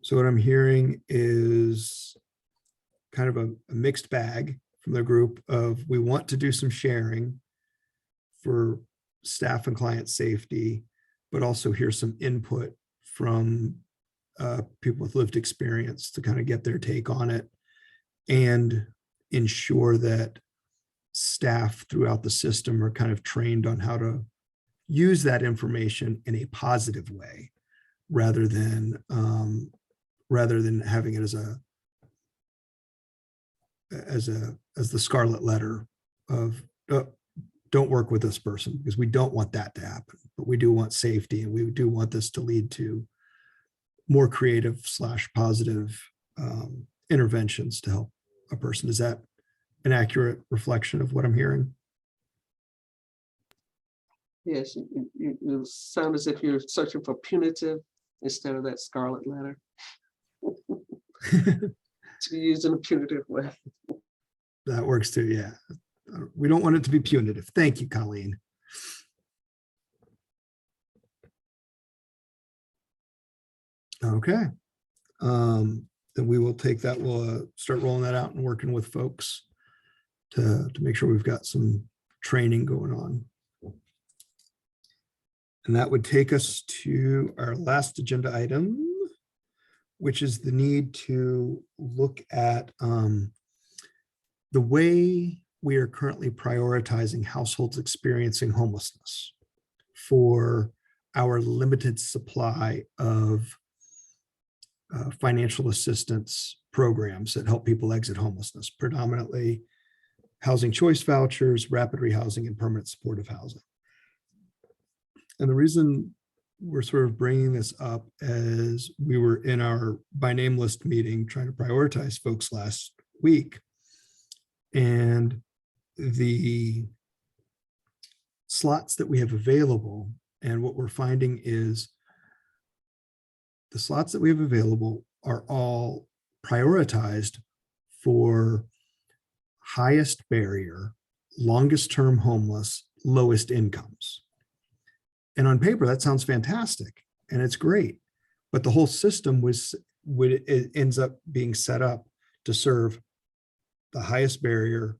so what I'm hearing is kind of a mixed bag from the group of, we want to do some sharing for staff and client safety, but also hear some input from people with lived experience to kind of get their take on it and ensure that staff throughout the system are kind of trained on how to use that information in a positive way, rather than having it as the scarlet letter of don't work with this person, because we don't want that to happen, but we do want safety, and we do want this to lead to more creative / positive interventions to help a person. Is that an accurate reflection of what I'm hearing? Yes, you sound as if you're searching for punitive instead of that scarlet letter. To be used in a punitive way. That works too, yeah. We don't want it to be punitive. Thank you, Colleen. Okay. Then we will take that, we'll start rolling that out and working with folks to make sure we've got some training going on. And that would take us to our last agenda item, which is the need to look at the way we are currently prioritizing households experiencing homelessness for our limited supply of financial assistance programs that help people exit homelessness, predominantly housing choice vouchers, rapid rehousing, and permanent supportive housing. And the reason we're sort of bringing this up as we were in our by name list meeting trying to prioritize folks last week, and the slots that we have available, and what we're finding is the slots that we have available are all prioritized for highest barrier, longest term homeless, lowest incomes. And on paper, that sounds fantastic and it's great, but the whole system it ends up being set up to serve the highest barrier,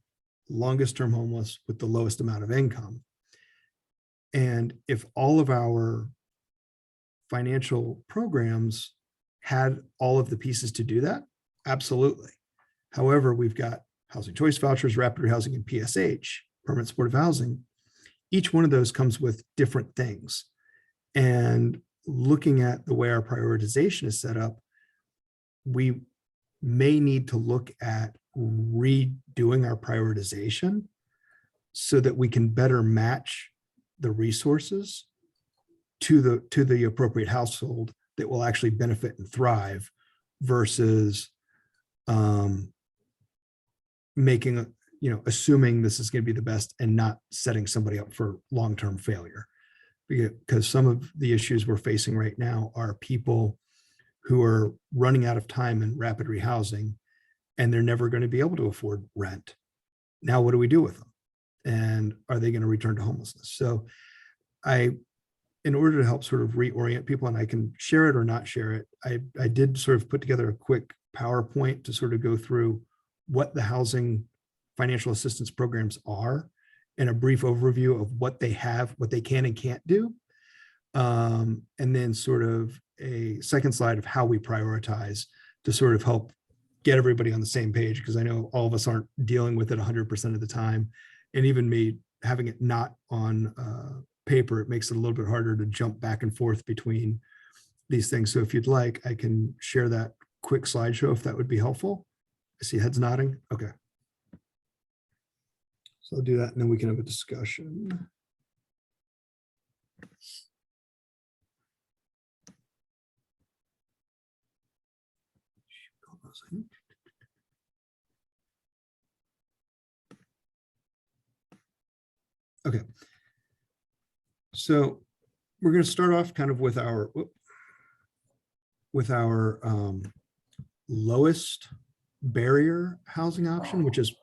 longest term homeless with the lowest amount of income. And if all of our financial programs had all of the pieces to do that, absolutely. However, we've got housing choice vouchers, rapid rehousing, and PSH, permanent supportive housing. Each one of those comes with different things. And looking at the way our prioritization is set up, we may need to look at redoing our prioritization so that we can better match the resources to the appropriate household that will actually benefit and thrive versus assuming this is going to be the best and not setting somebody up for long-term failure. Because some of the issues we're facing right now are people who are running out of time in rapid rehousing and they're never going to be able to afford rent. Now, what do we do with them? And are they going to return to homelessness? So in order to help sort of reorient people, and I can share it or not share it, I did sort of put together a quick PowerPoint to sort of go through what the housing financial assistance programs are and a brief overview of what they have, what they can and can't do. And then sort of a second slide of how we prioritize to sort of help get everybody on the same page, because I know all of us aren't dealing with it 100% of the time. And even me having it not on paper, it makes it a little bit harder to jump back and forth between these things. So if you'd like, I can share that quick slideshow if that would be helpful. I see heads nodding. Okay. So I'll do that and then we can have a discussion. Okay. So we're going to start off kind of with our lowest barrier housing option, which is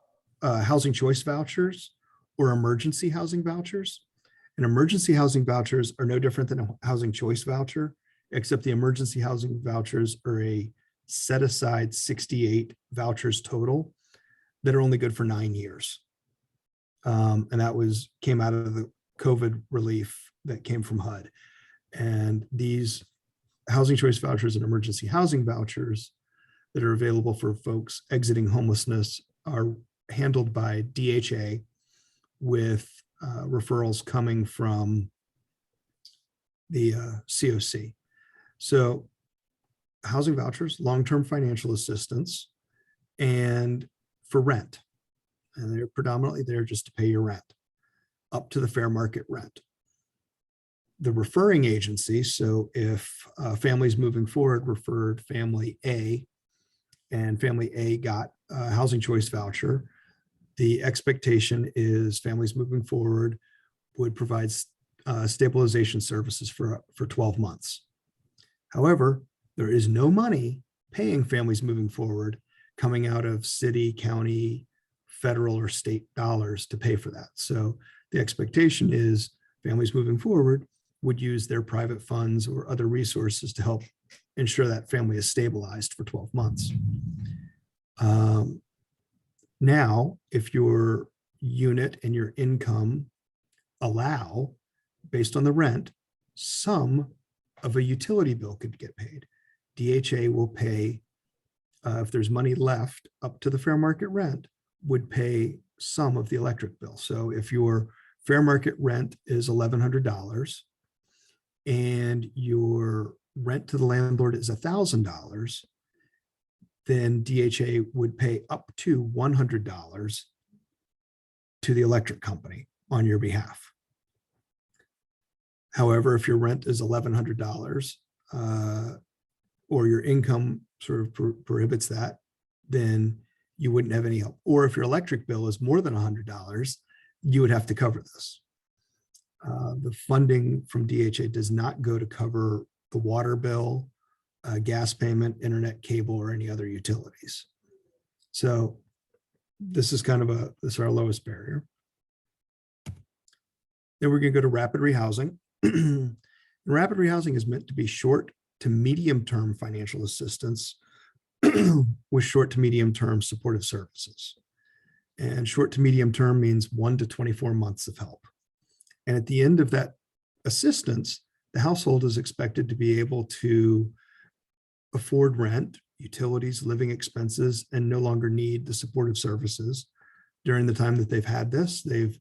housing choice vouchers or emergency housing vouchers. And emergency housing vouchers are no different than a housing choice voucher, except the emergency housing vouchers are a set aside 68 vouchers total that are only good for 9 years. And that came out of the COVID relief that came from HUD. And these housing choice vouchers and emergency housing vouchers that are available for folks exiting homelessness are handled by DHA with referrals coming from the COC. So housing vouchers, long-term financial assistance, and for rent. And they're predominantly there just to pay your rent up to the fair market rent. The referring agency, so if families moving forward referred family A and family A got a housing choice voucher, the expectation is families moving forward would provide stabilization services for 12 months. However, there is no money paying families moving forward coming out of city, county, federal, or state dollars to pay for that. So the expectation is families moving forward would use their private funds or other resources to help ensure that family is stabilized for 12 months. Now, if your unit and your income allow, based on the rent, some of a utility bill could get paid. DHA will pay, if there's money left up to the fair market rent, would pay some of the electric bill. So if your fair market rent is $1,100 and your rent to the landlord is $1,000, then DHA would pay up to $100 to the electric company on your behalf. However, if your rent is $1,100 or your income sort of prohibits that, then you wouldn't have any help. Or if your electric bill is more than $100, you would have to cover this. The funding from DHA does not go to cover the water bill, gas payment, internet, cable, or any other utilities. So this is kind of this is our lowest barrier. Then we're going to go to rapid rehousing. Rapid rehousing is meant to be short to medium term financial assistance with short to medium term supportive services. And short to medium term means 1 to 24 months of help. And at the end of that assistance, the household is expected to be able to afford rent, utilities, living expenses, and no longer need the supportive services. During the time that they've had this, they've,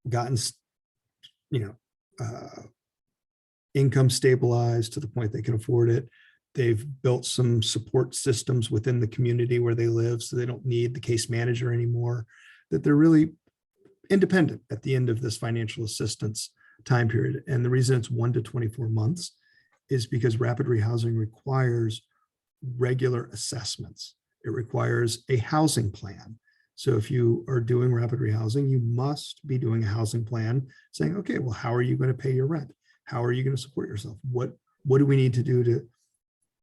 gotten, income stabilized to the point they can afford it. They've built some support systems within the community where they live, so they don't need the case manager anymore, that they're really independent at the end of this financial assistance time period. And the reason it's 1 to 24 months is because rapid rehousing requires regular assessments. It requires a housing plan. So if you are doing rapid rehousing, you must be doing a housing plan saying, okay, well, how are you going to pay your rent? How are you going to support yourself? What do we need to do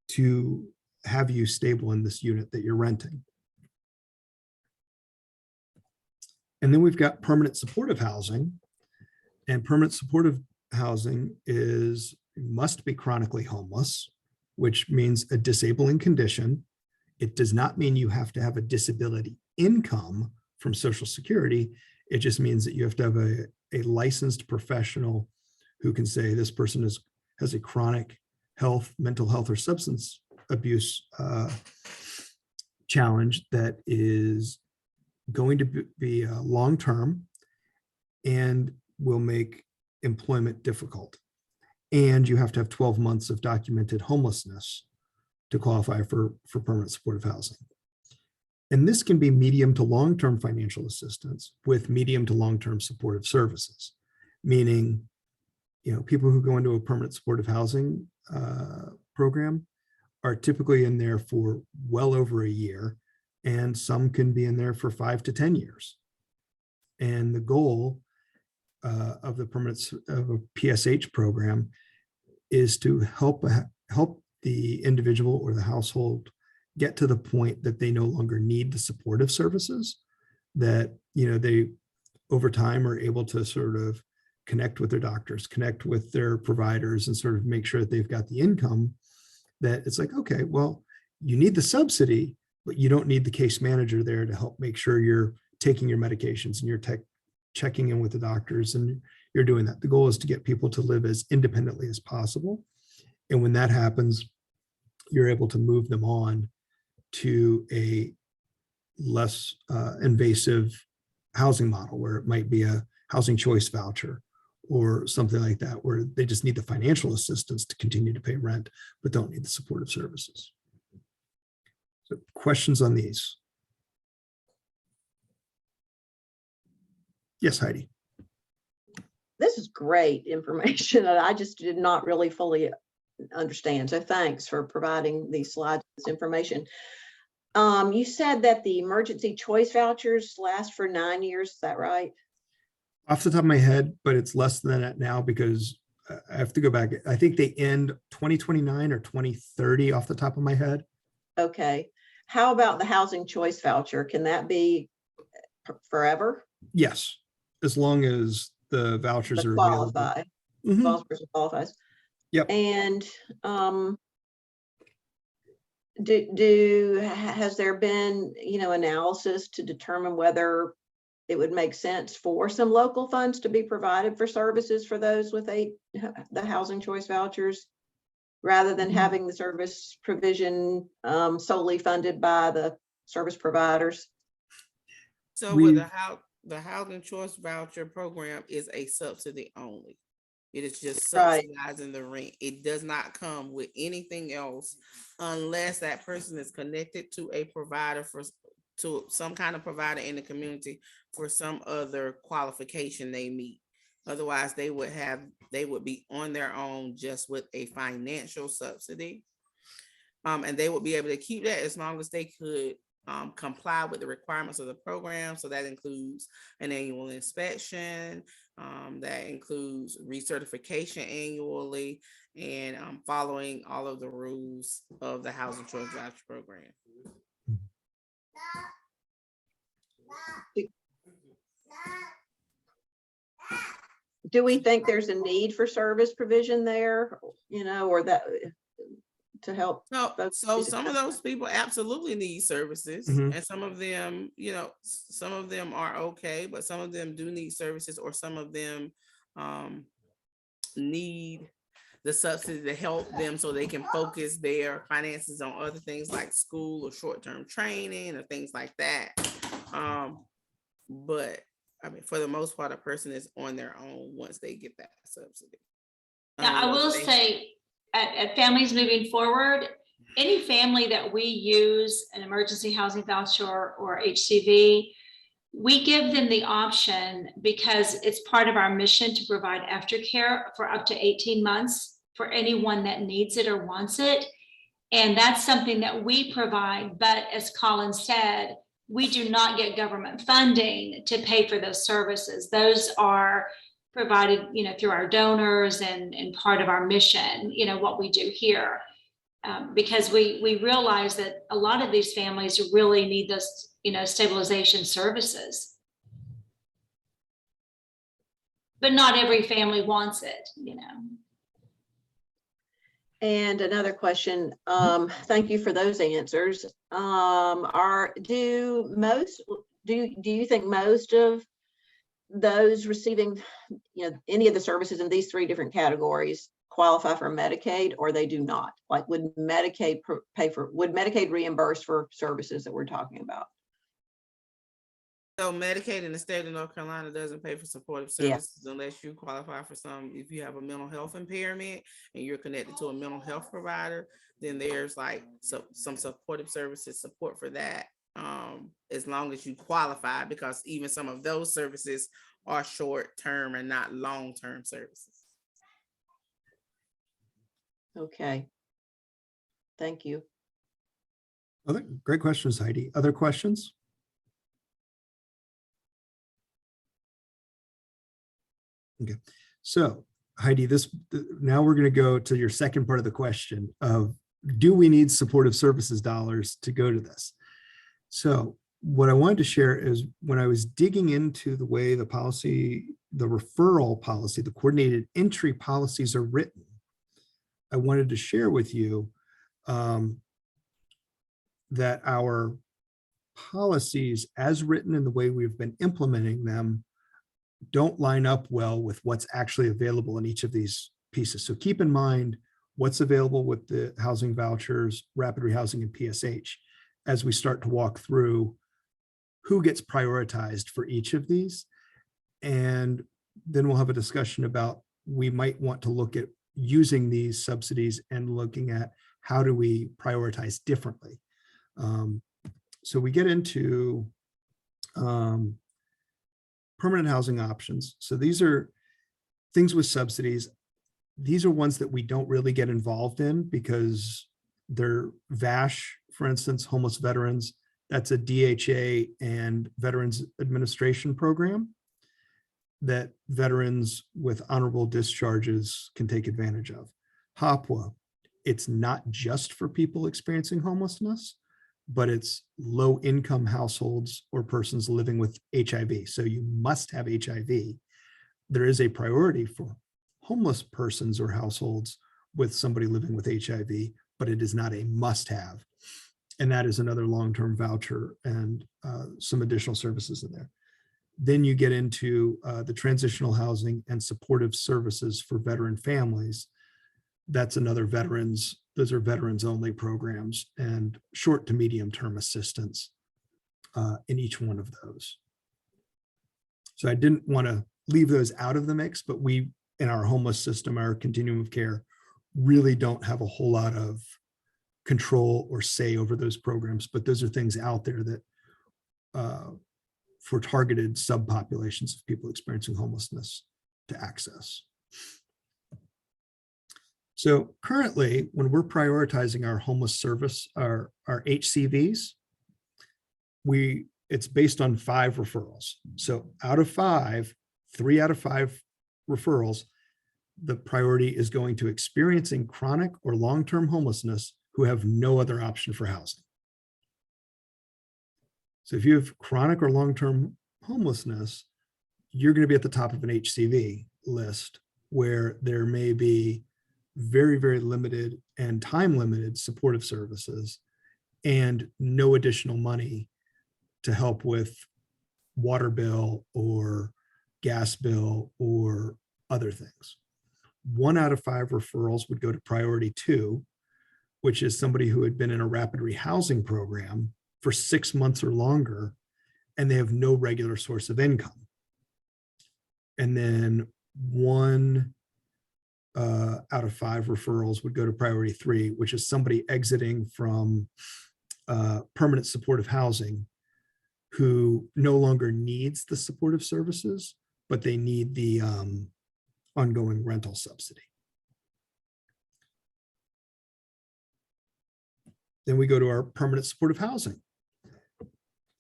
to have you stable in this unit that you're renting? And then we've got permanent supportive housing. And permanent supportive housing must be chronically homeless, which means a disabling condition. It does not mean you have to have a disability income from Social Security. It just means that you have to have a licensed professional who can say this person has a chronic health, mental health, or substance abuse challenge that is going to be long-term and will make employment difficult. And you have to have 12 months of documented homelessness to qualify for permanent supportive housing. And this can be medium to long-term financial assistance with medium to long-term supportive services, meaning, people who go into a permanent supportive housing program are typically in there for well over a year, and some can be in there for 5 to 10 years. And the goal of a PSH program is to help the individual or the household get to the point that they no longer need the supportive services, that they over time are able to sort of connect with their doctors, connect with their providers, and sort of make sure that they've got the income, that it's like, okay, well, you need the subsidy, but you don't need the case manager there to help make sure you're taking your medications and you're checking in with the doctors and you're doing that. The goal is to get people to live as independently as possible. And when that happens, you're able to move them on to a less invasive housing model, where it might be a housing choice voucher or something like that, where they just need the financial assistance to continue to pay rent, but don't need the supportive services. So questions on these? Yes, Heidi. This is great information that I just did not really fully understand. So thanks for providing these slides, this information. You said that the emergency choice vouchers last for 9 years. Is that right? Off the top of my head, but it's less than that now because I have to go back. I think they end 2029 or 2030 off the top of my head. Okay. How about the housing choice voucher? Can that be forever? Yes, as long as the vouchers To are available. qualify, Mhm. as long as the person qualifies. Yep. And has there been, analysis to determine whether it would make sense for some local funds to be provided for services for those with the housing choice vouchers, rather than having the service provision solely funded by the service providers? So with the housing choice voucher program is a subsidy only. It is just Right. subsidizing the rent. It does not come with anything else unless that person is connected to a provider to some kind of provider in the community for some other qualification they meet. Otherwise, they would be on their own just with a financial subsidy. And they would be able to keep that as long as they could comply with the requirements of the program. So that includes an annual inspection, that includes recertification annually, and following all of the rules of the Housing Choice Voucher Program. Do we think there's a need for service provision there, or that to help? So some of those people absolutely need services, Mhm. and some of them, some of them are okay, but some of them do need services, or some of them need the subsidy to help them so they can focus their finances on other things like school or short-term training or things like that. But I mean, for the most part, a person is on their own once they get that subsidy. Now, I will say, at families moving forward, any family that we use an emergency housing voucher or HCV, we give them the option because it's part of our mission to provide aftercare for up to 18 months for anyone that needs it or wants it. And that's something that we provide. But as Colin said, we do not get government funding to pay for those services. Those are provided, through our donors and part of our mission, what we do here. Because we realize that a lot of these families really need those, stabilization services. But not every family wants it, And another question, thank you for those answers. Do you think most of those receiving, any of the services in these three different categories qualify for Medicaid, or they do not? Like, would Medicaid reimburse for services that we're talking about? So Medicaid in the state of North Carolina doesn't pay for supportive services unless you qualify for some. If you have a mental health impairment and you're connected to a mental health provider, then there's like some supportive services support for that, as long as you qualify, because even some of those services are short-term and not long-term services. Okay. Thank you. Great questions, Heidi. Other questions? Okay, so Heidi, now we're going to go to your second part of the question of, do we need supportive services dollars to go to this? So what I wanted to share is, when I was digging into the way the policy, the referral policy, the coordinated entry policies are written, I wanted to share with you that our policies, as written in the way we've been implementing them, don't line up well with what's actually available in each of these pieces. So keep in mind what's available with the housing vouchers, rapid rehousing, and PSH as we start to walk through who gets prioritized for each of these. And then we'll have a discussion about, we might want to look at using these subsidies and looking at how do we prioritize differently. So we get into permanent housing options. So these are things with subsidies. These are ones that we don't really get involved in because they're VASH, for instance, homeless veterans. That's a DHA and Veterans Administration program. that veterans with honorable discharges can take advantage of. HOPWA, it's not just for people experiencing homelessness, but it's low income households or persons living with HIV. So you must have HIV. There is a priority for homeless persons or households with somebody living with HIV, but it is not a must have. And that is another long-term voucher and some additional services in there. Then you get into the transitional housing and supportive services for veteran families. That's another those are veterans only programs and short to medium term assistance in each one of those. So I didn't want to leave those out of the mix, but we, in our homeless system, our continuum of care, really don't have a whole lot of control or say over those programs, but those are things out there that for targeted subpopulations of people experiencing homelessness to access. So currently, when we're prioritizing our homeless service, our HCVs, it's based on 5 referrals. So out of 5, 3 out of 5 referrals, the priority is going to experiencing chronic or long-term homelessness who have no other option for housing. So if you have chronic or long-term homelessness, you're going to be at the top of an HCV list where there may be very, very limited and time-limited supportive services and no additional money to help with water bill or gas bill or other things. 1 out of 5 referrals would go to priority 2, which is somebody who had been in a rapid rehousing program for 6 months or longer, and they have no regular source of income. And then 1 out of 5 referrals would go to priority 3, which is somebody exiting from permanent supportive housing who no longer needs the supportive services, but they need the ongoing rental subsidy. Then we go to our permanent supportive housing.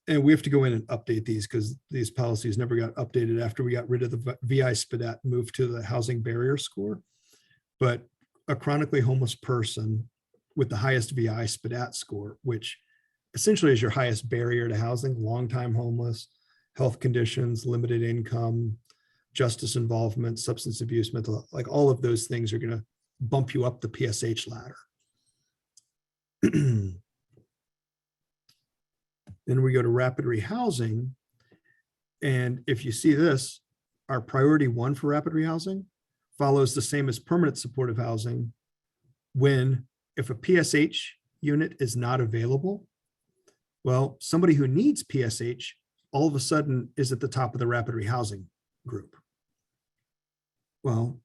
And we have to go in and update these because these policies never got updated after we got rid of the VI SPDAT and moved to the housing barrier score. But a chronically homeless person with the highest VI SPDAT score, which essentially is your highest barrier to housing, long-time homeless, health conditions, limited income, justice involvement, substance abuse, mental, like all of those things are going to bump you up the PSH ladder. Then we go to rapid rehousing. And if you see this, our priority 1 for rapid rehousing follows the same as permanent supportive housing when if a PSH unit is not available, well, somebody who needs PSH all of a sudden is at the top of the rapid rehousing group. Well,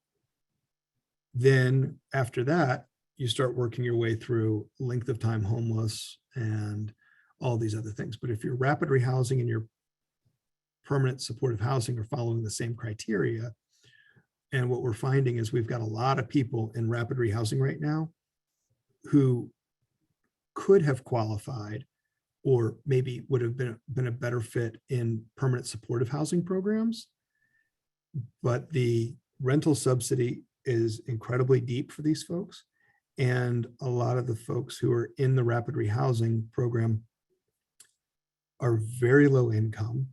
then after that, you start working your way through length of time homeless and all these other things. But if you're rapid rehousing and your permanent supportive housing are following the same criteria, and what we're finding is we've got a lot of people in rapid rehousing right now who could have qualified or maybe would have been a better fit in permanent supportive housing programs. But the rental subsidy is incredibly deep for these folks. And a lot of the folks who are in the rapid rehousing program are very low income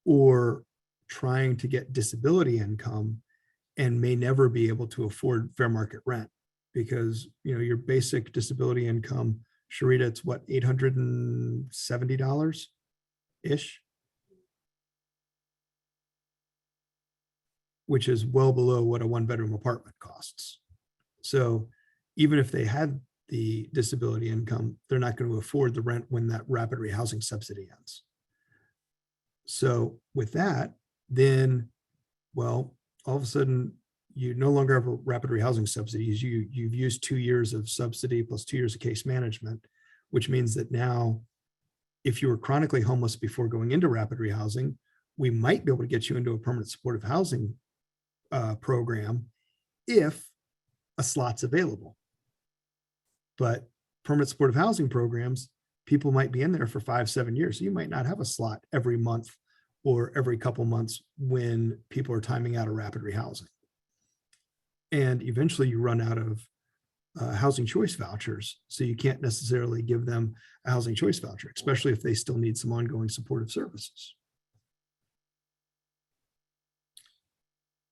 or trying to get disability income and may never be able to afford fair market rent because, you know, your basic disability income, Sharita, it's what, $870-ish, which is well below what a 1-bedroom apartment costs. So even if they had the disability income, they're not going to afford the rent when that rapid rehousing subsidy ends. So with that, then, well, all of a sudden you no longer have a rapid rehousing subsidies. You've used 2 years of subsidy plus 2 years of case management, which means that now if you were chronically homeless before going into rapid rehousing, we might be able to get you into a permanent supportive housing program if a slot's available. But permanent supportive housing programs, people might be in there for 5-7 years. So you might not have a slot every month or every couple months when people are timing out of rapid rehousing. And eventually you run out of housing choice vouchers. So you can't necessarily give them a housing choice voucher, especially if they still need some ongoing supportive services.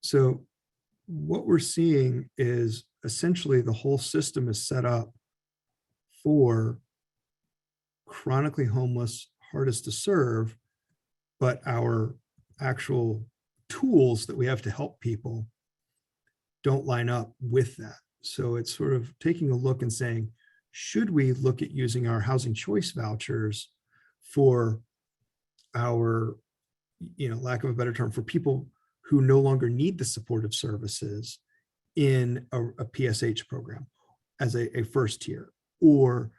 So what we're seeing is essentially the whole system is set up for chronically homeless, hardest to serve, but our actual tools that we have to help people don't line up with that. So it's sort of taking a look and saying, should we look at using our housing choice vouchers for our, lack of a better term, for people who no longer need the supportive services in a PSH program as a first tier, or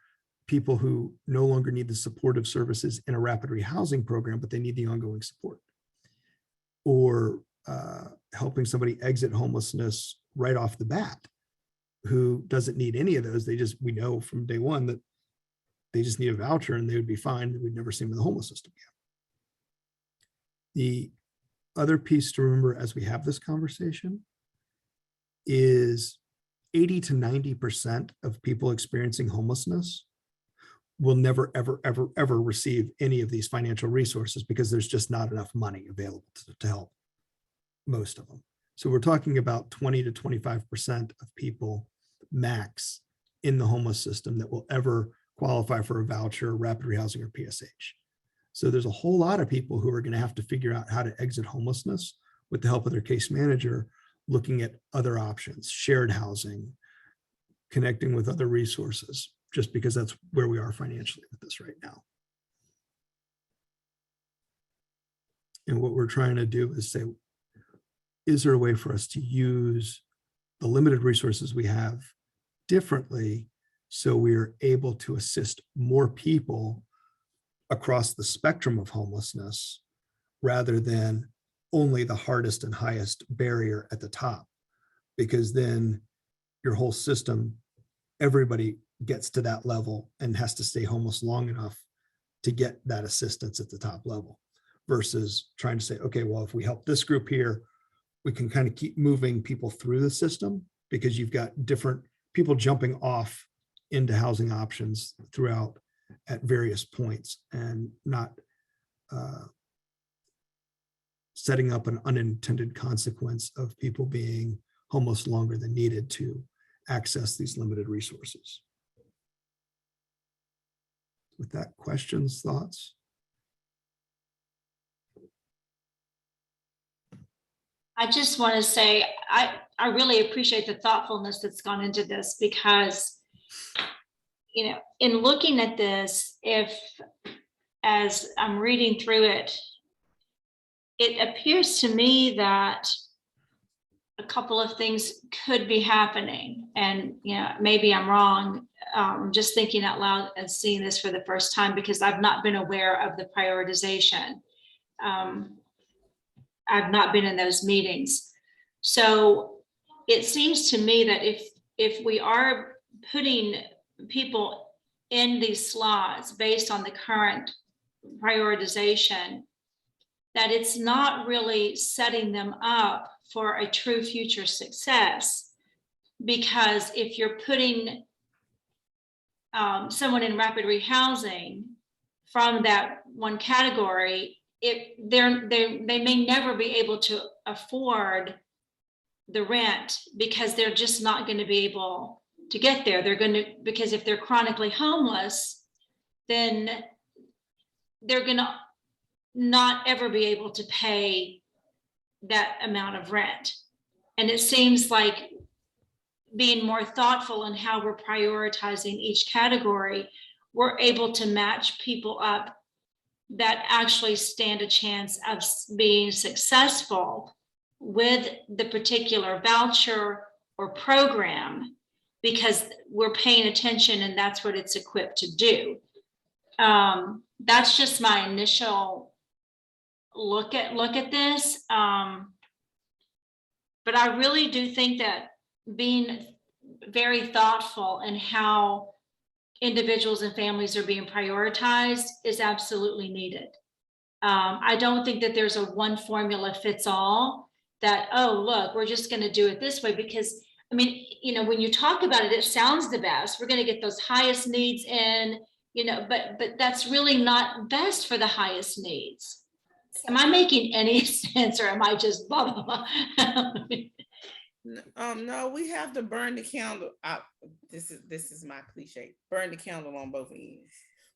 people who no longer need the supportive services in a rapid rehousing program, but they need the ongoing support, or helping somebody exit homelessness right off the bat who doesn't need any of those. We know from day one that they just need a voucher and they would be fine. We'd never see them in the homeless system again. The other piece to remember as we have this conversation is 80 to 90% of people experiencing homelessness will never, ever, ever, ever receive any of these financial resources because there's just not enough money available to help most of them. So we're talking about 20 to 25% of people max in the homeless system that will ever qualify for a voucher, rapid rehousing, or PSH. So there's a whole lot of people who are going to have to figure out how to exit homelessness with the help of their case manager, looking at other options, shared housing, connecting with other resources, just because that's where we are financially with this right now. And what we're trying to do is say, is there a way for us to use the limited resources we have differently so we're able to assist more people across the spectrum of homelessness rather than only the hardest and highest barrier at the top? Because then your whole system, everybody gets to that level and has to stay homeless long enough to get that assistance at the top level, versus trying to say, okay, well, if we help this group here, we can kind of keep moving people through the system, because you've got different people jumping off into housing options throughout at various points, and not setting up an unintended consequence of people being homeless longer than needed to access these limited resources. With that, questions, thoughts? I just want to say, I really appreciate the thoughtfulness that's gone into this, because, in looking at this, as I'm reading through it, it appears to me that a couple of things could be happening. And, maybe I'm wrong. I'm just thinking out loud and seeing this for the first time, because I've not been aware of the prioritization. I've not been in those meetings. So it seems to me that if we are putting people in these slots based on the current prioritization, that it's not really setting them up for a true future success. Because if you're putting someone in rapid rehousing from that one category, they may never be able to afford the rent, because they're just not going to be able to get there. Because if they're chronically homeless, then they're going to not ever be able to pay that amount of rent. And it seems like being more thoughtful in how we're prioritizing each category, we're able to match people up that actually stand a chance of being successful with the particular voucher or program, because we're paying attention and that's what it's equipped to do. That's just my initial look at this. But I really do think that being very thoughtful in how individuals and families are being prioritized is absolutely needed. I don't think that there's a one formula fits all that, oh, look, we're just going to do it this way, because I mean, you know, when you talk about it, it sounds the best. We're going to get those highest needs in, you know, but that's really not best for the highest needs. Am I making any sense, or am I just blah, blah, blah? No, we have to burn the candle out. This is my cliche. Burn the candle on both ends.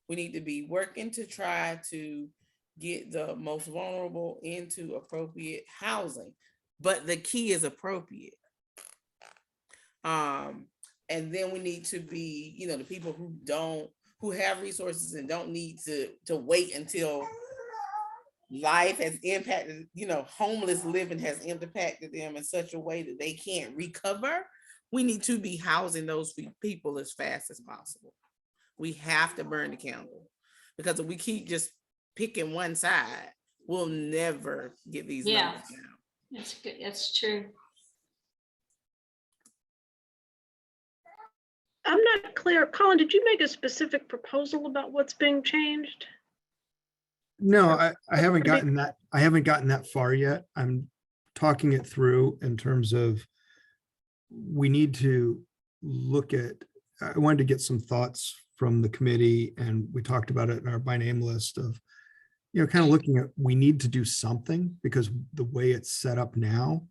We need to be working to try to get the most vulnerable into appropriate housing, but the key is appropriate. And then we need to be, you know, the people who have resources and don't need to wait until life has impacted, you know, homeless living has impacted them in such a way that they can't recover. We need to be housing those people as fast as possible. We have to burn the candle, because if we keep just picking one side, we'll never get these numbers down. That's good. That's true. I'm not clear. Colin, did you make a specific proposal about what's being changed? No, I haven't gotten that. I haven't gotten that far yet. I'm talking it through in terms of, we need to look at, I wanted to get some thoughts from the committee, and we talked about it in our by name list of, you know, kind of looking at, we need to do something, because the way it's set up now,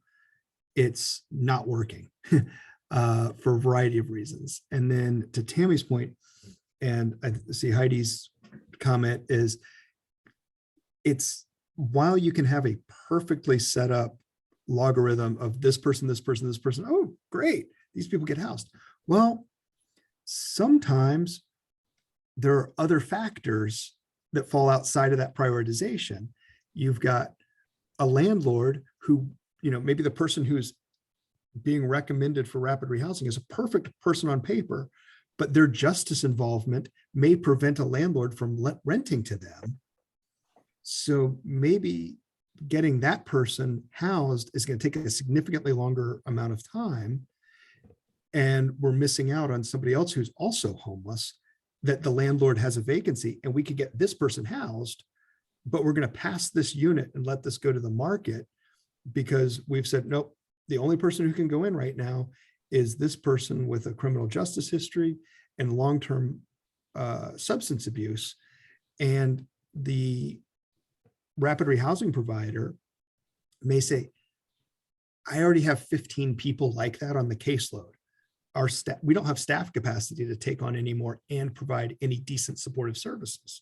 it's not working for a variety of reasons. And then to Tammy's point, and I see Heidi's comment is, it's, while you can have a perfectly set up logarithm of this person, this person, this person, oh, great, these people get housed. Well, sometimes there are other factors that fall outside of that prioritization. You've got a landlord who, you know, maybe the person who's being recommended for rapid rehousing is a perfect person on paper, but their justice involvement may prevent a landlord from renting to them. So maybe getting that person housed is going to take a significantly longer amount of time. And we're missing out on somebody else who's also homeless, that the landlord has a vacancy, and we could get this person housed, but we're going to pass this unit and let this go to the market, because we've said, nope, the only person who can go in right now is this person with a criminal justice history and long-term substance abuse. And the rapid rehousing provider may say, I already have 15 people like that on the caseload. Our staff, we don't have staff capacity to take on any more and provide any decent supportive services,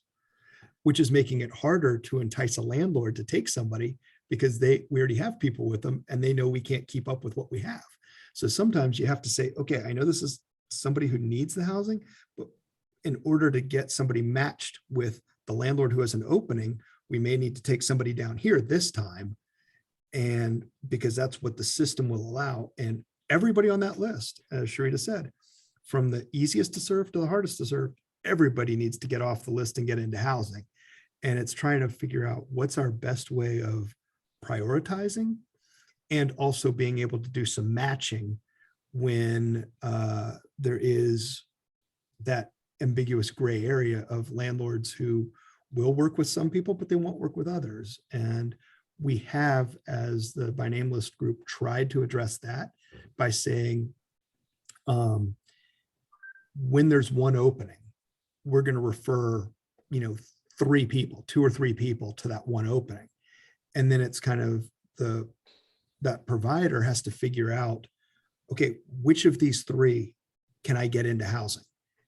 which is making it harder to entice a landlord to take somebody, because we already have people with them and they know we can't keep up with what we have. So sometimes you have to say, okay, I know this is somebody who needs the housing, but in order to get somebody matched with the landlord who has an opening, we may need to take somebody down here this time. And because that's what the system will allow. And everybody on that list, as Sharita said, from the easiest to serve to the hardest to serve, everybody needs to get off the list and get into housing. And it's trying to figure out what's our best way of prioritizing, and also being able to do some matching when there is that ambiguous gray area of landlords who will work with some people, but they won't work with others. And we have, as the by name list group, tried to address that by saying, when there's one opening, we're going to refer, you know, 3 people, 2 or 3 people to that one opening. And then it's kind of that provider has to figure out, okay, which of these 3 can I get into housing?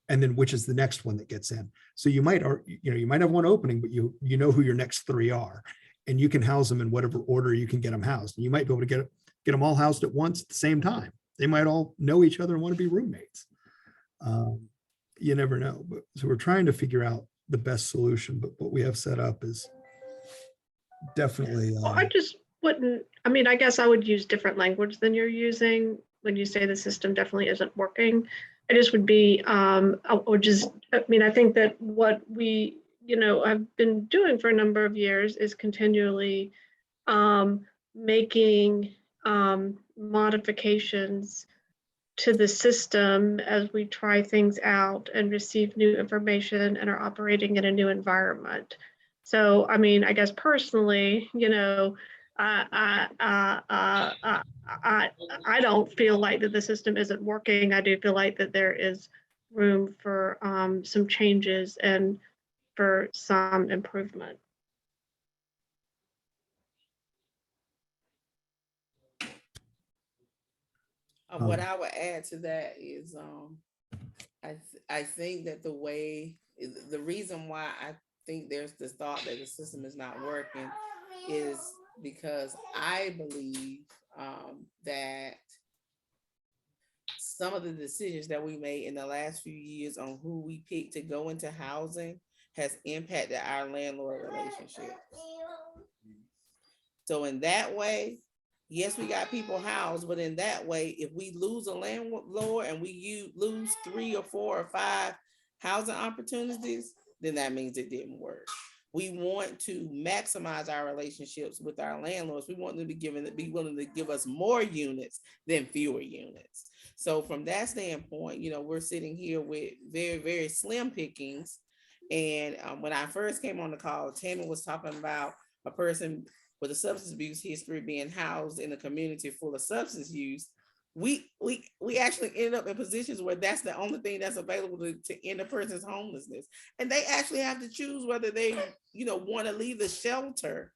And then which is the next one that gets in? So you might have one opening, but you know who your next 3 are, and you can house them in whatever order you can get them housed. And you might be able to get them all housed at once at the same time. They might all know each other and want to be roommates. You never know. But so we're trying to figure out the best solution, but what we have set up is definitely. Well, I just wouldn't, I mean, I guess I would use different language than you're using when you say the system definitely isn't working. I just would be, I think that what we, have been doing for a number of years is continually making modifications to the system as we try things out and receive new information and are operating in a new environment. So, I mean, I guess personally, you know, I don't feel like that the system isn't working. I do feel like that there is room for some changes and for some improvement. What I would add to that is, I think that the reason why I think there's this thought that the system is not working is because I believe that some of the decisions that we made in the last few years on who we picked to go into housing has impacted our landlord relationship. So in that way, yes, we got people housed, but in that way, if we lose a landlord and we lose 3 or 4 or 5 housing opportunities, then that means it didn't work. We want to maximize our relationships with our landlords. We want them to be willing to give us more units than fewer units. So from that standpoint, you know, we're sitting here with very, very slim pickings. And when I first came on the call, Tammy was talking about a person with a substance abuse history being housed in a community full of substance use. We actually ended up in positions where that's the only thing that's available to end a person's homelessness. And they actually have to choose whether they, you know, want to leave the shelter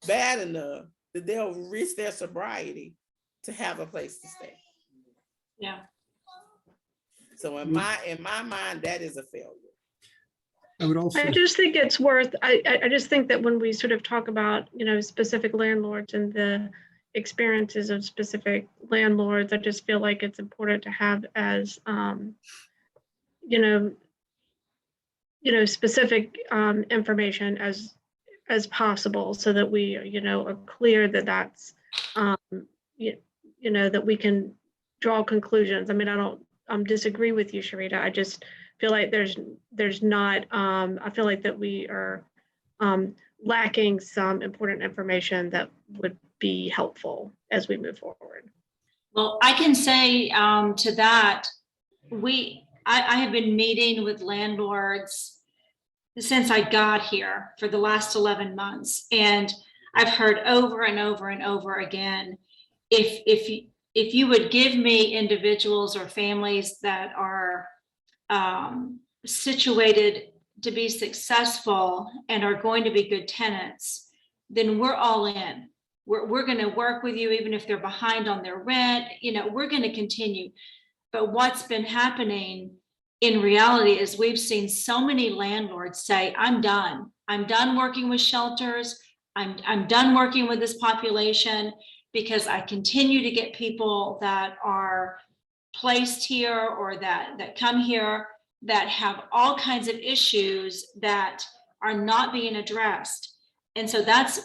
bad enough that they'll risk their sobriety to have a place to stay. Yeah. So in my mind, that is a failure. I just think it's worth, I just think that when we sort of talk about, you know, specific landlords and the experiences of specific landlords, I just feel like it's important to have as, you know, specific information as possible so that we, you know, are clear that that's, you know, that we can draw conclusions. I mean, I don't disagree with you, Sharita. I just feel like there's not, I feel like that we are lacking some important information that would be helpful as we move forward. Well, I can say to that, I have been meeting with landlords since I got here for the last 11 months. And I've heard over and over and over again, if you would give me individuals or families that are situated to be successful and are going to be good tenants, then we're all in. We're going to work with you, even if they're behind on their rent, you know, we're going to continue. But what's been happening in reality is we've seen so many landlords say, I'm done working with shelters. I'm done working with this population because I continue to get people that are placed here or that come here that have all kinds of issues that are not being addressed. And so that's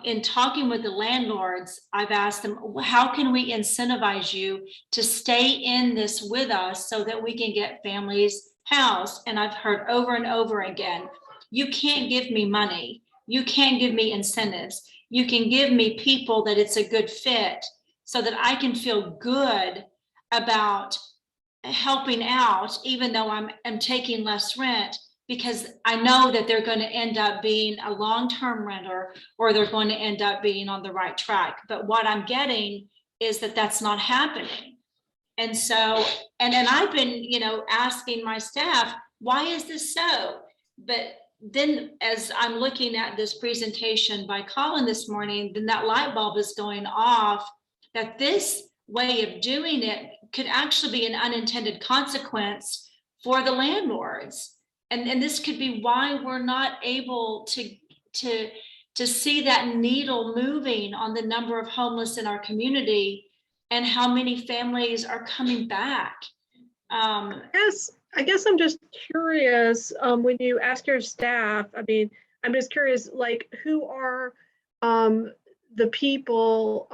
in talking with the landlords, I've asked them, how can we incentivize you to stay in this with us so that we can get families housed? And I've heard over and over again, you can't give me money. You can't give me incentives. You can give me people that it's a good fit so that I can feel good about helping out, even though I'm taking less rent, because I know that they're going to end up being a long-term renter or they're going to end up being on the right track. But what I'm getting is that that's not happening. And so, and I've been, you know, asking my staff, why is this so? But then as I'm looking at this presentation by Colin this morning, then that light bulb is going off that this way of doing it could actually be an unintended consequence for the landlords. And this could be why we're not able to see that needle moving on the number of homeless in our community and how many families are coming back. I guess I'm just curious, when you ask your staff, I mean, I'm just curious, like, who are the people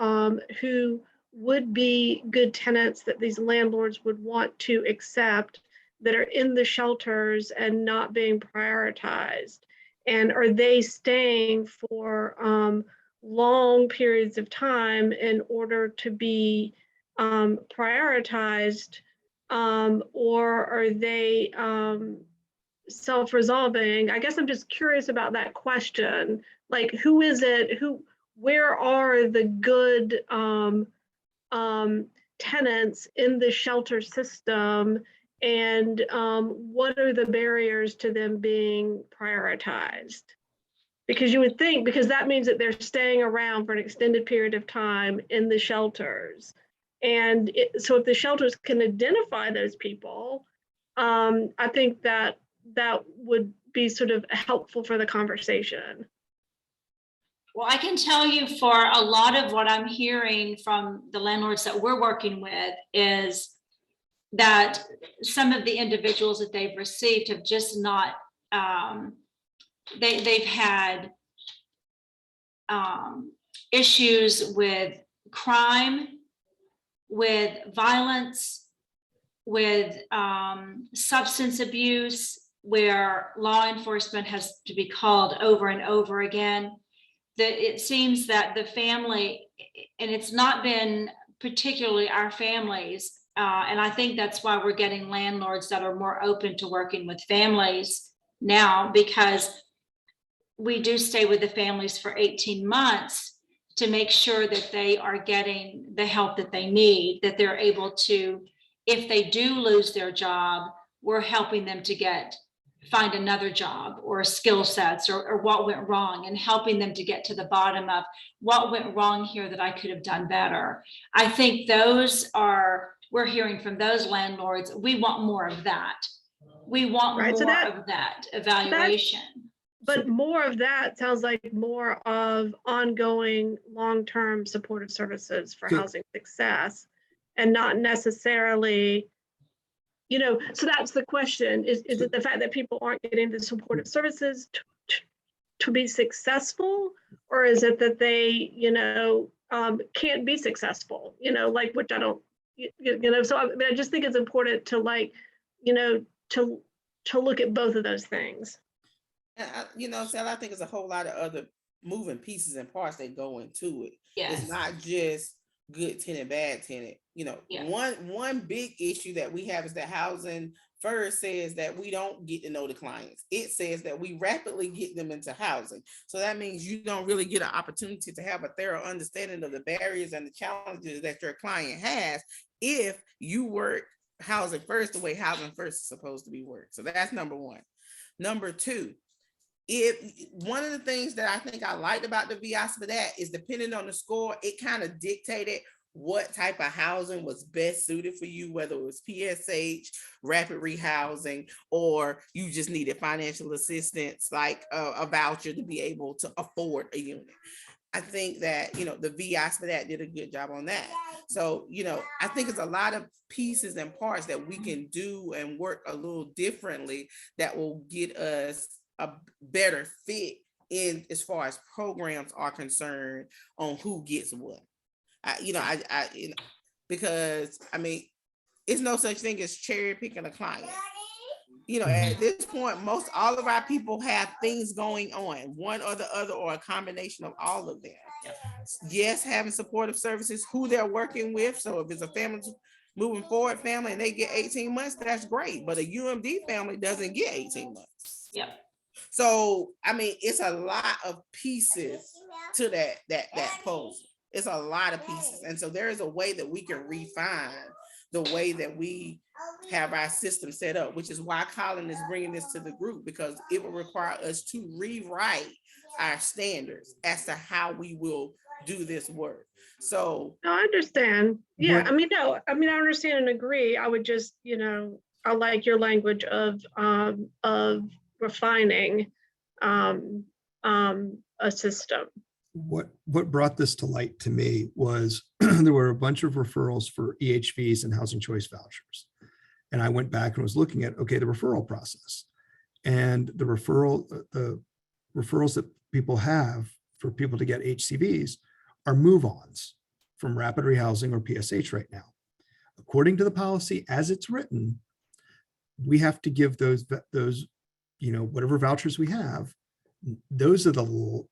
who would be good tenants that these landlords would want to accept that are in the shelters and not being prioritized? And are they staying for long periods of time in order to be prioritized? Or are they self-resolving. I guess I'm just curious about that question. Like, who is it? Where are the good tenants in the shelter system? And what are the barriers to them being prioritized? Because you would think, because that means that they're staying around for an extended period of time in the shelters. And so if the shelters can identify those people, I think that would be sort of helpful for the conversation. Well, I can tell you for a lot of what I'm hearing from the landlords that we're working with is that some of the individuals that they've received have just not, they've had issues with crime, with violence, with substance abuse, where law enforcement has to be called over and over again. That it seems that the family, and it's not been particularly our families, and I think that's why we're getting landlords that are more open to working with families now, because we do stay with the families for 18 months to make sure that they are getting the help that they need, that they're able to, if they do lose their job, we're helping them to find another job or skill sets or what went wrong, and helping them to get to the bottom of what went wrong here that I could have done better. I think we're hearing from those landlords, we want more of that. We want more of that evaluation. But more of that sounds like more of ongoing long-term supportive services for housing success, and not necessarily, so that's the question. Is it the fact that people aren't getting the supportive services to be successful, or is it that they, can't be successful, which I don't, so I just think it's important to to look at both of those things. Sal, I think there's a whole lot of other moving pieces and parts that go into it. Yes. It's not just good tenant, bad tenant. One big issue that we have is that Housing First says that we don't get to know the clients. It says that we rapidly get them into housing. So that means you don't really get an opportunity to have a thorough understanding of the barriers and the challenges that your client has if you work Housing First the way Housing First is supposed to be worked. So that's number one. Number two, one of the things that I think I liked about the VIAS for that is, depending on the score, it kind of dictated what type of housing was best suited for you, whether it was PSH, rapid rehousing, or you just needed financial assistance, like a voucher to be able to afford a unit. I think that, the VIAS for that did a good job on that. So, I think it's a lot of pieces and parts that we can do and work a little differently that will get us a better fit in as far as programs are concerned on who gets what. Because it's no such thing as cherry picking a client. At this point, all of our people have things going on, one or the other, or a combination of all of them. Yes, having supportive services, who they're working with. So if it's a family moving forward family and they get 18 months, that's great. But a UMD family doesn't get 18 months. Yeah. So, it's a lot of pieces to that puzzle. It's a lot of pieces. And so there is a way that we can refine the way that we have our system set up, which is why Colin is bringing this to the group, because it will require us to rewrite our standards as to how we will do this work. So I understand. Yeah, I understand and agree. I would just, I like your language of refining a system. What brought this to light to me was there were a bunch of referrals for EHVs and housing choice vouchers. And I went back and was looking at, the referral process, and the referrals that people have for people to get HCVs are move-ons from rapid rehousing or PSH right now. According to the policy as it's written, we have to give those, whatever vouchers we have, those are the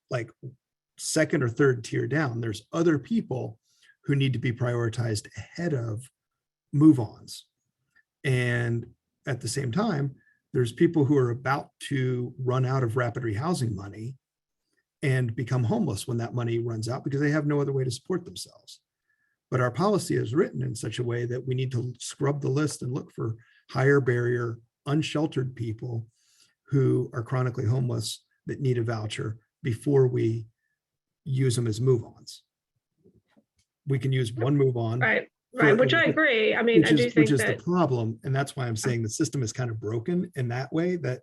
second or third tier down. There's other people who need to be prioritized ahead of move-ons. And at the same time, There's people who are about to run out of rapid rehousing money and become homeless when that money runs out because they have no other way to support themselves. But our policy is written in such a way that we need to scrub the list and look for higher barrier, unsheltered people who are chronically homeless that need a voucher before we use them as move-ons. We can use one move-on. Right, for- right, which I agree. I mean, I do which think is that. the problem. And that's why I'm saying the system is kind of broken in that way, that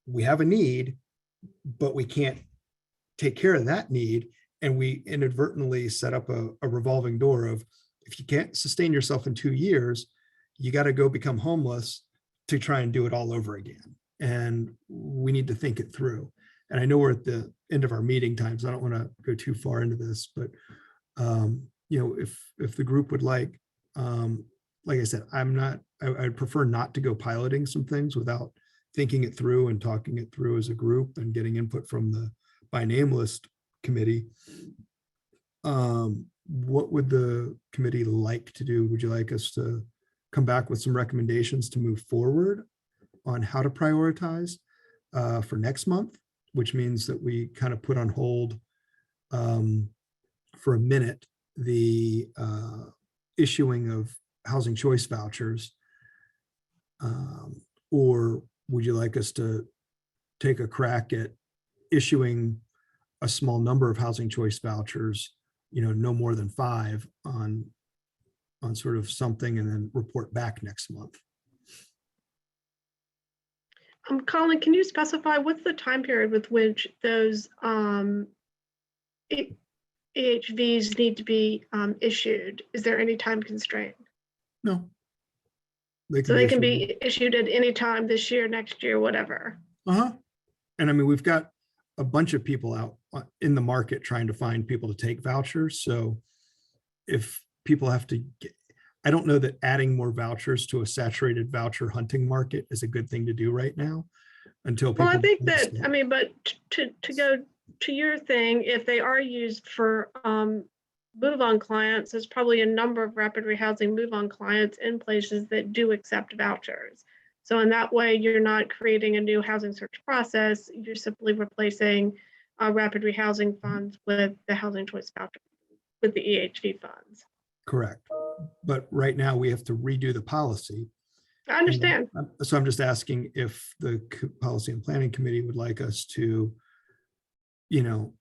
we have a need, but we can't take care of that need. And we inadvertently set up a revolving door of, if you can't sustain yourself in 2 years, you got to go become homeless to try and do it all over again. And we need to think it through. And I know we're at the end of our meeting times. I don't want to go too far into this, but you know, if the group would like I said, I'd prefer not to go piloting some things without thinking it through and talking it through as a group and getting input from the by name list committee. What would the committee like to do? Would you like us to come back with some recommendations to move forward on how to prioritize for next month, which means that we kind of put on hold for a minute the issuing of housing choice vouchers? Or would you like us to take a crack at issuing a small number of housing choice vouchers, you know, no more than 5 on sort of something, and then report back next month? Colin, can you specify what's the time period with which those EHVs need to be issued? Is there any time constraint? No. So they can issued. be issued at any time this year, next year, whatever. And I mean, we've got a bunch of people out in the market trying to find people to take vouchers. So if people have to get, I don't know that adding more vouchers to a saturated voucher hunting market is a good thing to do right now until people. Well, I think that, I mean, but to go to your thing, if they are used for move-on clients, there's probably a number of rapid rehousing move-on clients in places that do accept vouchers. So in that way, you're not creating a new housing search process. You're simply replacing rapid rehousing funds with the housing choice voucher, with the EHV funds. Correct. But right now we have to redo the policy. I understand. So I'm just asking if the policy and planning committee would like us to, you know,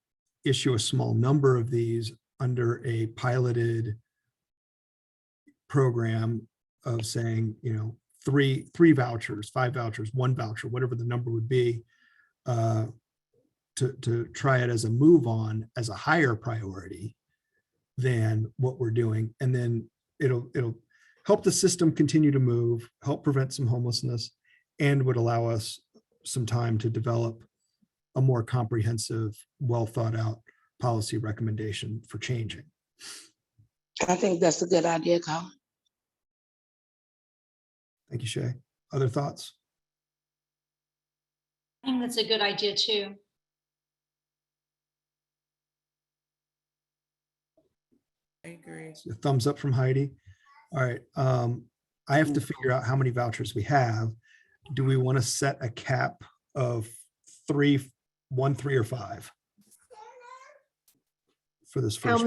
issue a small number of these under a piloted program of saying, you know, three vouchers, 5 vouchers, 1 voucher, whatever the number would be, to try it as a move on, as a higher priority than what we're doing. And then it'll help the system continue to move, help prevent some homelessness, and would allow us some time to develop a more comprehensive, well thought out policy recommendation for changing. I think that's a good idea, Colin. Thank you, Shay. Other thoughts? I think that's a good idea too. I agree. A thumbs up from Heidi. All right. I have to figure out how many vouchers we have. Do we want to set a cap of 3, 1, 3, or 5 for this first?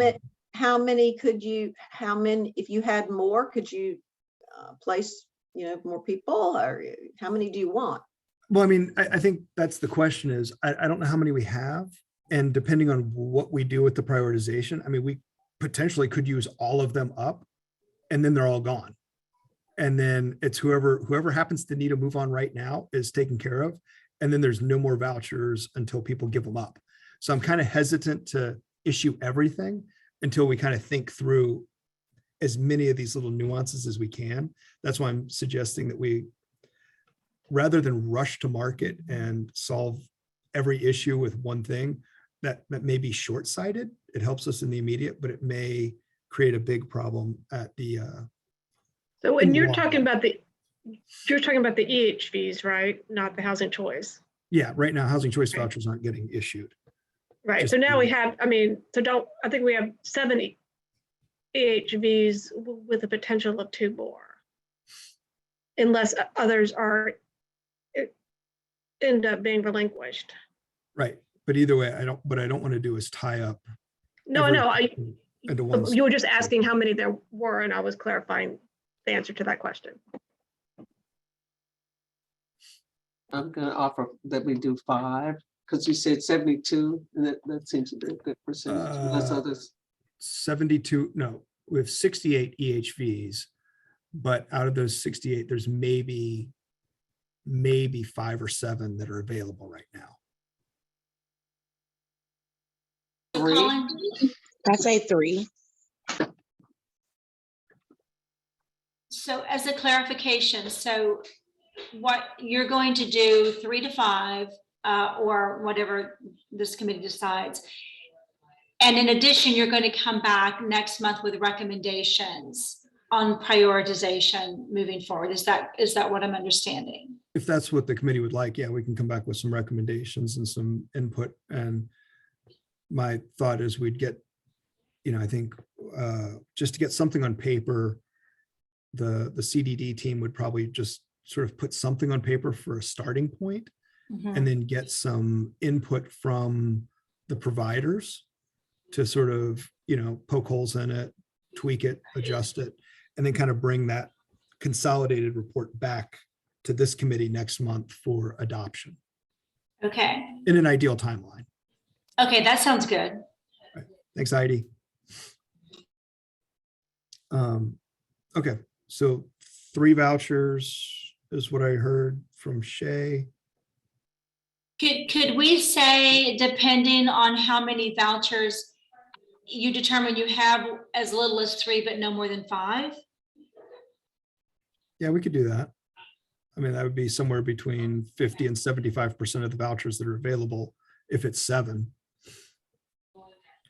How many could you, if you had more, could you place, you know, more people, or how many do you want? Well, I mean, I think that's the question is, I don't know how many we have. And depending on what we do with the prioritization, I mean, we potentially could use all of them up and then they're all gone. And then it's whoever happens to need a move on right now is taken care of. And then there's no more vouchers until people give them up. So I'm kind of hesitant to issue everything until we kind of think through as many of these little nuances as we can. That's why I'm suggesting that we, rather than rush to market and solve every issue with one thing, that may be short-sighted. It helps us in the immediate, but it may create a big problem at the. So when you're talking about the EHVs, right? Not the housing choice. Yeah, right now, housing choice vouchers aren't getting issued. Right. Just So now we have, I mean, I think we have 7 EHVs with the potential of 2 more. Unless others are end up being relinquished. Right. But either way, what I don't want to do is tie up. No, every no, into one. you were just asking how many there were, and I was clarifying the answer to that question. I'm gonna offer that we do 5, because you said 72, and that seems to be a good percentage. Unless others. 72, no, we have 68 EHVs, but out of those 68, there's maybe 5 or 7 that are available right now. Colin? I say 3. So as a clarification, so what you're going to do 3 to 5, or whatever this committee decides. And in addition, you're going to come back next month with recommendations on prioritization moving forward. Is that what I'm understanding? If that's what the committee would like, yeah, we can come back with some recommendations and some input. And my thought is we'd get, I think just to get something on paper, the CDD team would probably just sort of put something on paper for a starting point, and then get some input from the providers to sort of, poke holes in it, tweak it, adjust it, and then kind of bring that consolidated report back to this committee next month for adoption. Okay. In an ideal timeline. Okay, that sounds good. Right. Thanks, Heidi. Okay, so 3 vouchers is what I heard from Shay. Could we say, depending on how many vouchers you determine, you have as little as 3, but no more than 5? Yeah, we could do that. I mean, that would be somewhere between 50 and 75% of the vouchers that are available if it's 7.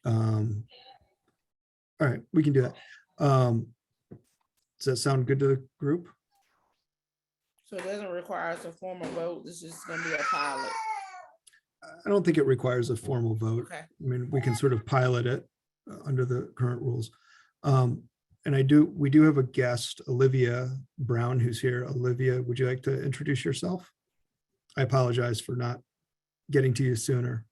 All right, we can do that. Does that sound good to the group? So it doesn't require us a formal vote. This is going to be a pilot. I don't think it requires a formal vote. Okay. I mean, we can sort of pilot it under the current rules. And we do have a guest, Olivia Brown, who's here. Olivia, would you like to introduce yourself? I apologize for not getting to you sooner.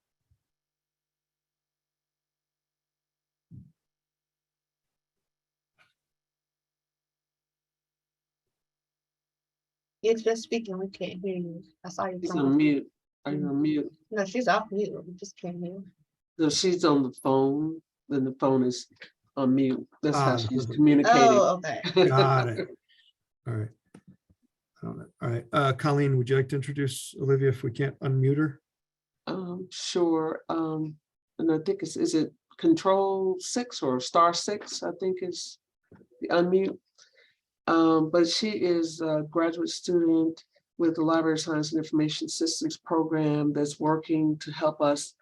You're just speaking, we can't hear you. I saw you. She's on mute. Are you on mute? No, she's off mute. We just can't hear. No, she's on the phone, then the phone is on mute. That's how she's perfect. communicating. Oh, okay. Got it. All right. All right. Colleen, would you like to introduce Olivia if we can't unmute her? Sure. And I think is it Control-6 or *6, I think is the unmute. But she is a graduate student with the Library Science and Information Systems program that's working to help us.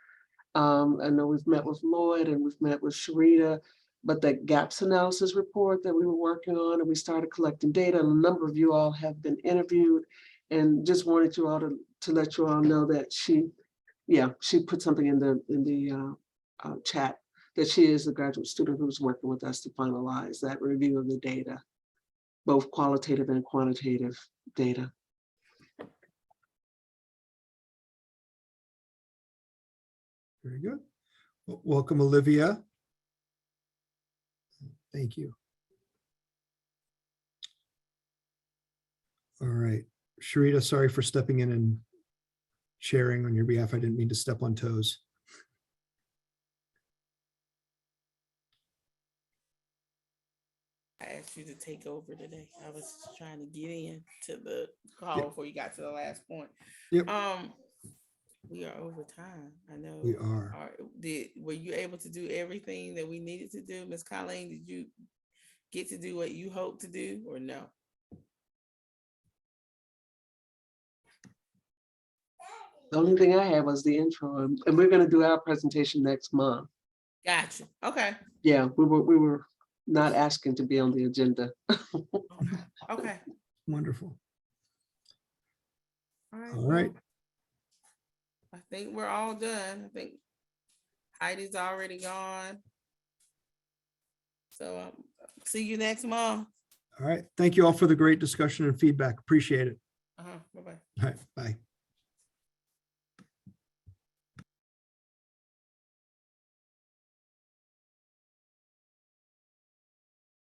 I know we've met with Lloyd and we've met with Sharita, but that gaps analysis report that we were working on, and we started collecting data, and a number of you all have been interviewed, and just wanted you all to let you all know that she put something in the chat that she is a graduate student who's working with us to finalize that review of the data, both qualitative and quantitative data. Very good. Well, welcome, Olivia. Thank you. All right. Sharita, sorry for stepping in and sharing on your behalf. I didn't mean to step on toes. I asked you to take over today. I was trying to get in to the call Yep. before you got to the last point. Yep. We are over time. I know. We are. Were you able to do everything that we needed to do, Ms. Colleen? Did you get to do what you hoped to do, or no? The only thing I had was the intro, and we're going to do our presentation next month. Gotcha. Okay. Yeah, we were not asking to be on the agenda. Okay. Wonderful. All right. All right. I think we're all done. I think Heidi's already gone. So see you next month. All right. Thank you all for the great discussion and feedback. Appreciate it. Bye-bye. All right. Bye.